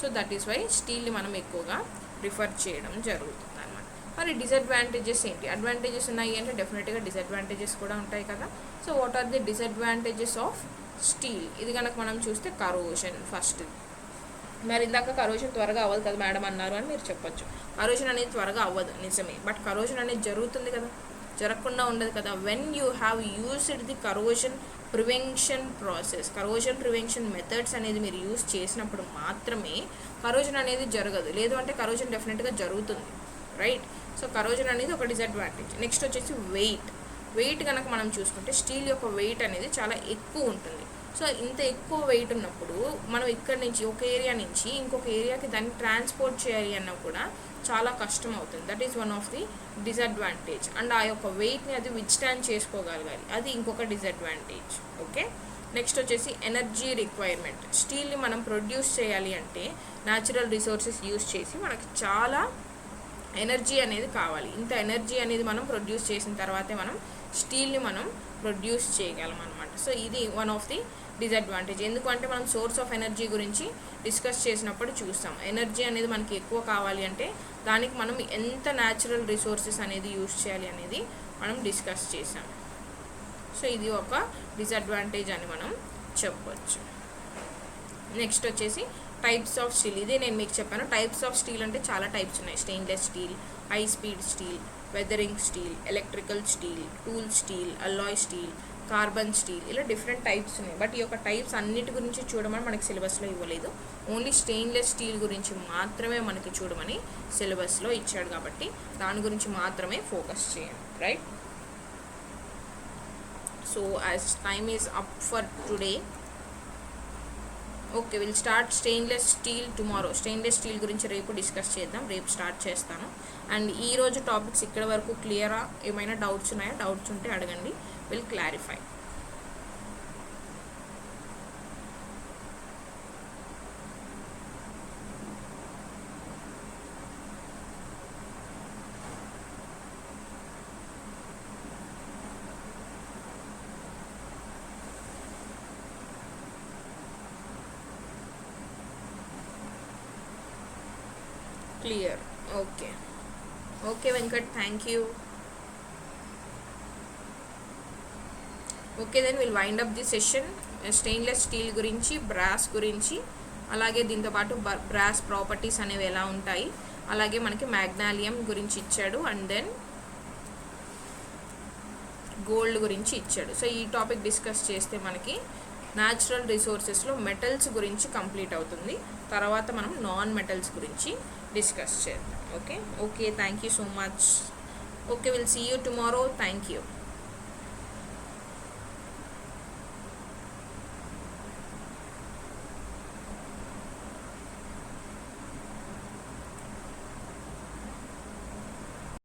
సో దట్ ఈస్ వై స్టీల్ని మనం ఎక్కువగా ప్రిఫర్ చేయడం జరుగుతుంది అన్నమాట. మరి డిసడ్వాంటేజెస్ ఏంటి? అడ్వాంటేజెస్ ఉన్నాయి అంటే డెఫినెట్గా డిసడ్వాంటేజెస్ కూడా ఉంటాయి కదా. So what are the disadvantages of steel? ఇది కనుక మనం చూస్తే కరోషన్ ఫస్ట్. మరి ఇందాక కరోషన్ త్వరగా అవ్వదు కదా మేడం అన్నారు అని మీరు చెప్పొచ్చు. కరోషన్ అనేది త్వరగా అవ్వదు నిజమే, బట్ కరోషన్ అనేది జరుగుతుంది కదా, జరగకుండా ఉండదు కదా. When you have used the corrosion prevention process, corrosion prevention methods అనేది మీరు యూజ్ చేసినప్పుడు మాత్రమే కరోషన్ అనేది జరగదు, లేదు అంటే కరోషన్ డెఫినెట్గా జరుగుతుంది, రైట్? సో కరోషన్ అనేది ఒక డిసడ్వాంటేజ్. నెక్స్ట్ వచ్చేసి వెయిట్. వెయిట్ కనుక మనం చూసుకుంటే స్టీల్ యొక్క వెయిట్ అనేది చాలా ఎక్కువ ఉంటుంది. సో ఇంత ఎక్కువ వెయిట్ ఉన్నప్పుడు మనం ఇక్కడ నుంచి ఒక ఏరియా నుంచి ఇంకొక ఏరియాకి దాన్ని ట్రాన్స్పోర్ట్ చేయాలి అన్నా కూడా చాలా కష్టం అవుతుంది. That is one of the disadvantage. And ఆ యొక్క వెయిట్ని అది విత్స్టాండ్ చేసుకోగలగాలి, అది ఇంకొక డిసడ్వాంటేజ్. ఓకే, నెక్స్ట్ వచ్చేసి ఎనర్జీ రిక్వైర్మెంట్. స్టీల్ని మనం ప్రొడ్యూస్ చేయాలి అంటే న్యాచురల్ రిసోర్సెస్ యూస్ చేసి మనకి చాలా ఎనర్జీ అనేది కావాలి. ఇంత ఎనర్జీ అనేది మనం ప్రొడ్యూస్ చేసిన తర్వాతే మనం స్టీల్ని మనం ప్రొడ్యూస్ చేయగలం అనమాట. సో ఇది వన్ ఆఫ్ ది డిసడ్వాంటేజ్. ఎందుకంటే మనం సోర్స్ ఆఫ్ ఎనర్జీ గురించి డిస్కస్ చేసినప్పుడు చూస్తాం. ఎనర్జీ అనేది మనకి ఎక్కువ కావాలి అంటే దానికి మనం ఎంత న్యాచురల్ రిసోర్సెస్ అనేది యూస్ చేయాలి అనేది మనం డిస్కస్ చేసాం. సో ఇది ఒక డిసడ్వాంటేజ్ అని మనం చెప్పవచ్చు. నెక్స్ట్ వచ్చేసి టైప్స్ ఆఫ్ స్టీల్. ఇదే నేను మీకు చెప్పాను, టైప్స్ ఆఫ్ స్టీల్ అంటే చాలా టైప్స్ ఉన్నాయి. Stainless steel, high speed steel, weathering steel, electrical steel, tool steel, alloy steel, carbon steel, ఇలా డిఫరెంట్ టైప్స్ ఉన్నాయి. బట్ ఈ యొక్క టైప్స్ అన్నిటి గురించి చూడమని మనకి సిలబస్లో ఇవ్వలేదు. ఓన్లీ స్టెయిన్లెస్ స్టీల్ గురించి మాత్రమే మనకి చూడమని సిలబస్లో ఇచ్చాడు, కాబట్టి దాని గురించి మాత్రమే ఫోకస్ చేయండి. Right. So as time is up for today, okay, will start stainless steel tomorrow. Stainless steel గురించి రేపు డిస్కస్ చేద్దాం, రేపు స్టార్ట్ చేస్తాను. అండ్ ఈరోజు టాపిక్స్ ఇక్కడ వరకు క్లియరా? ఏమైనా డౌట్స్ ఉన్నాయా? డౌట్స్ ఉంటే అడగండి, will clarify. Clear. Okay. Okay, Venkat, thank you. Okay, then we'll wind up the session. Stainless steel గురించి, బ్రాస్ గురించి, అలాగే దీంతో పాటు బ్రాస్ ప్రాపర్టీస్ అనేవి ఎలా ఉంటాయి, అలాగే మనకి మ్యాగ్నాలియం గురించి ఇచ్చాడు, అండ్ దెన్ గోల్డ్ గురించి ఇచ్చాడు. సో ఈ టాపిక్ డిస్కస్ చేస్తే మనకి న్యాచురల్ రిసోర్సెస్లో మెటల్స్ గురించి కంప్లీట్ అవుతుంది. తర్వాత మనం నాన్ మెటల్స్ గురించి డిస్కస్ చేద్దాం. Okay, thank you so much. Okay, will see you tomorrow. Thank you.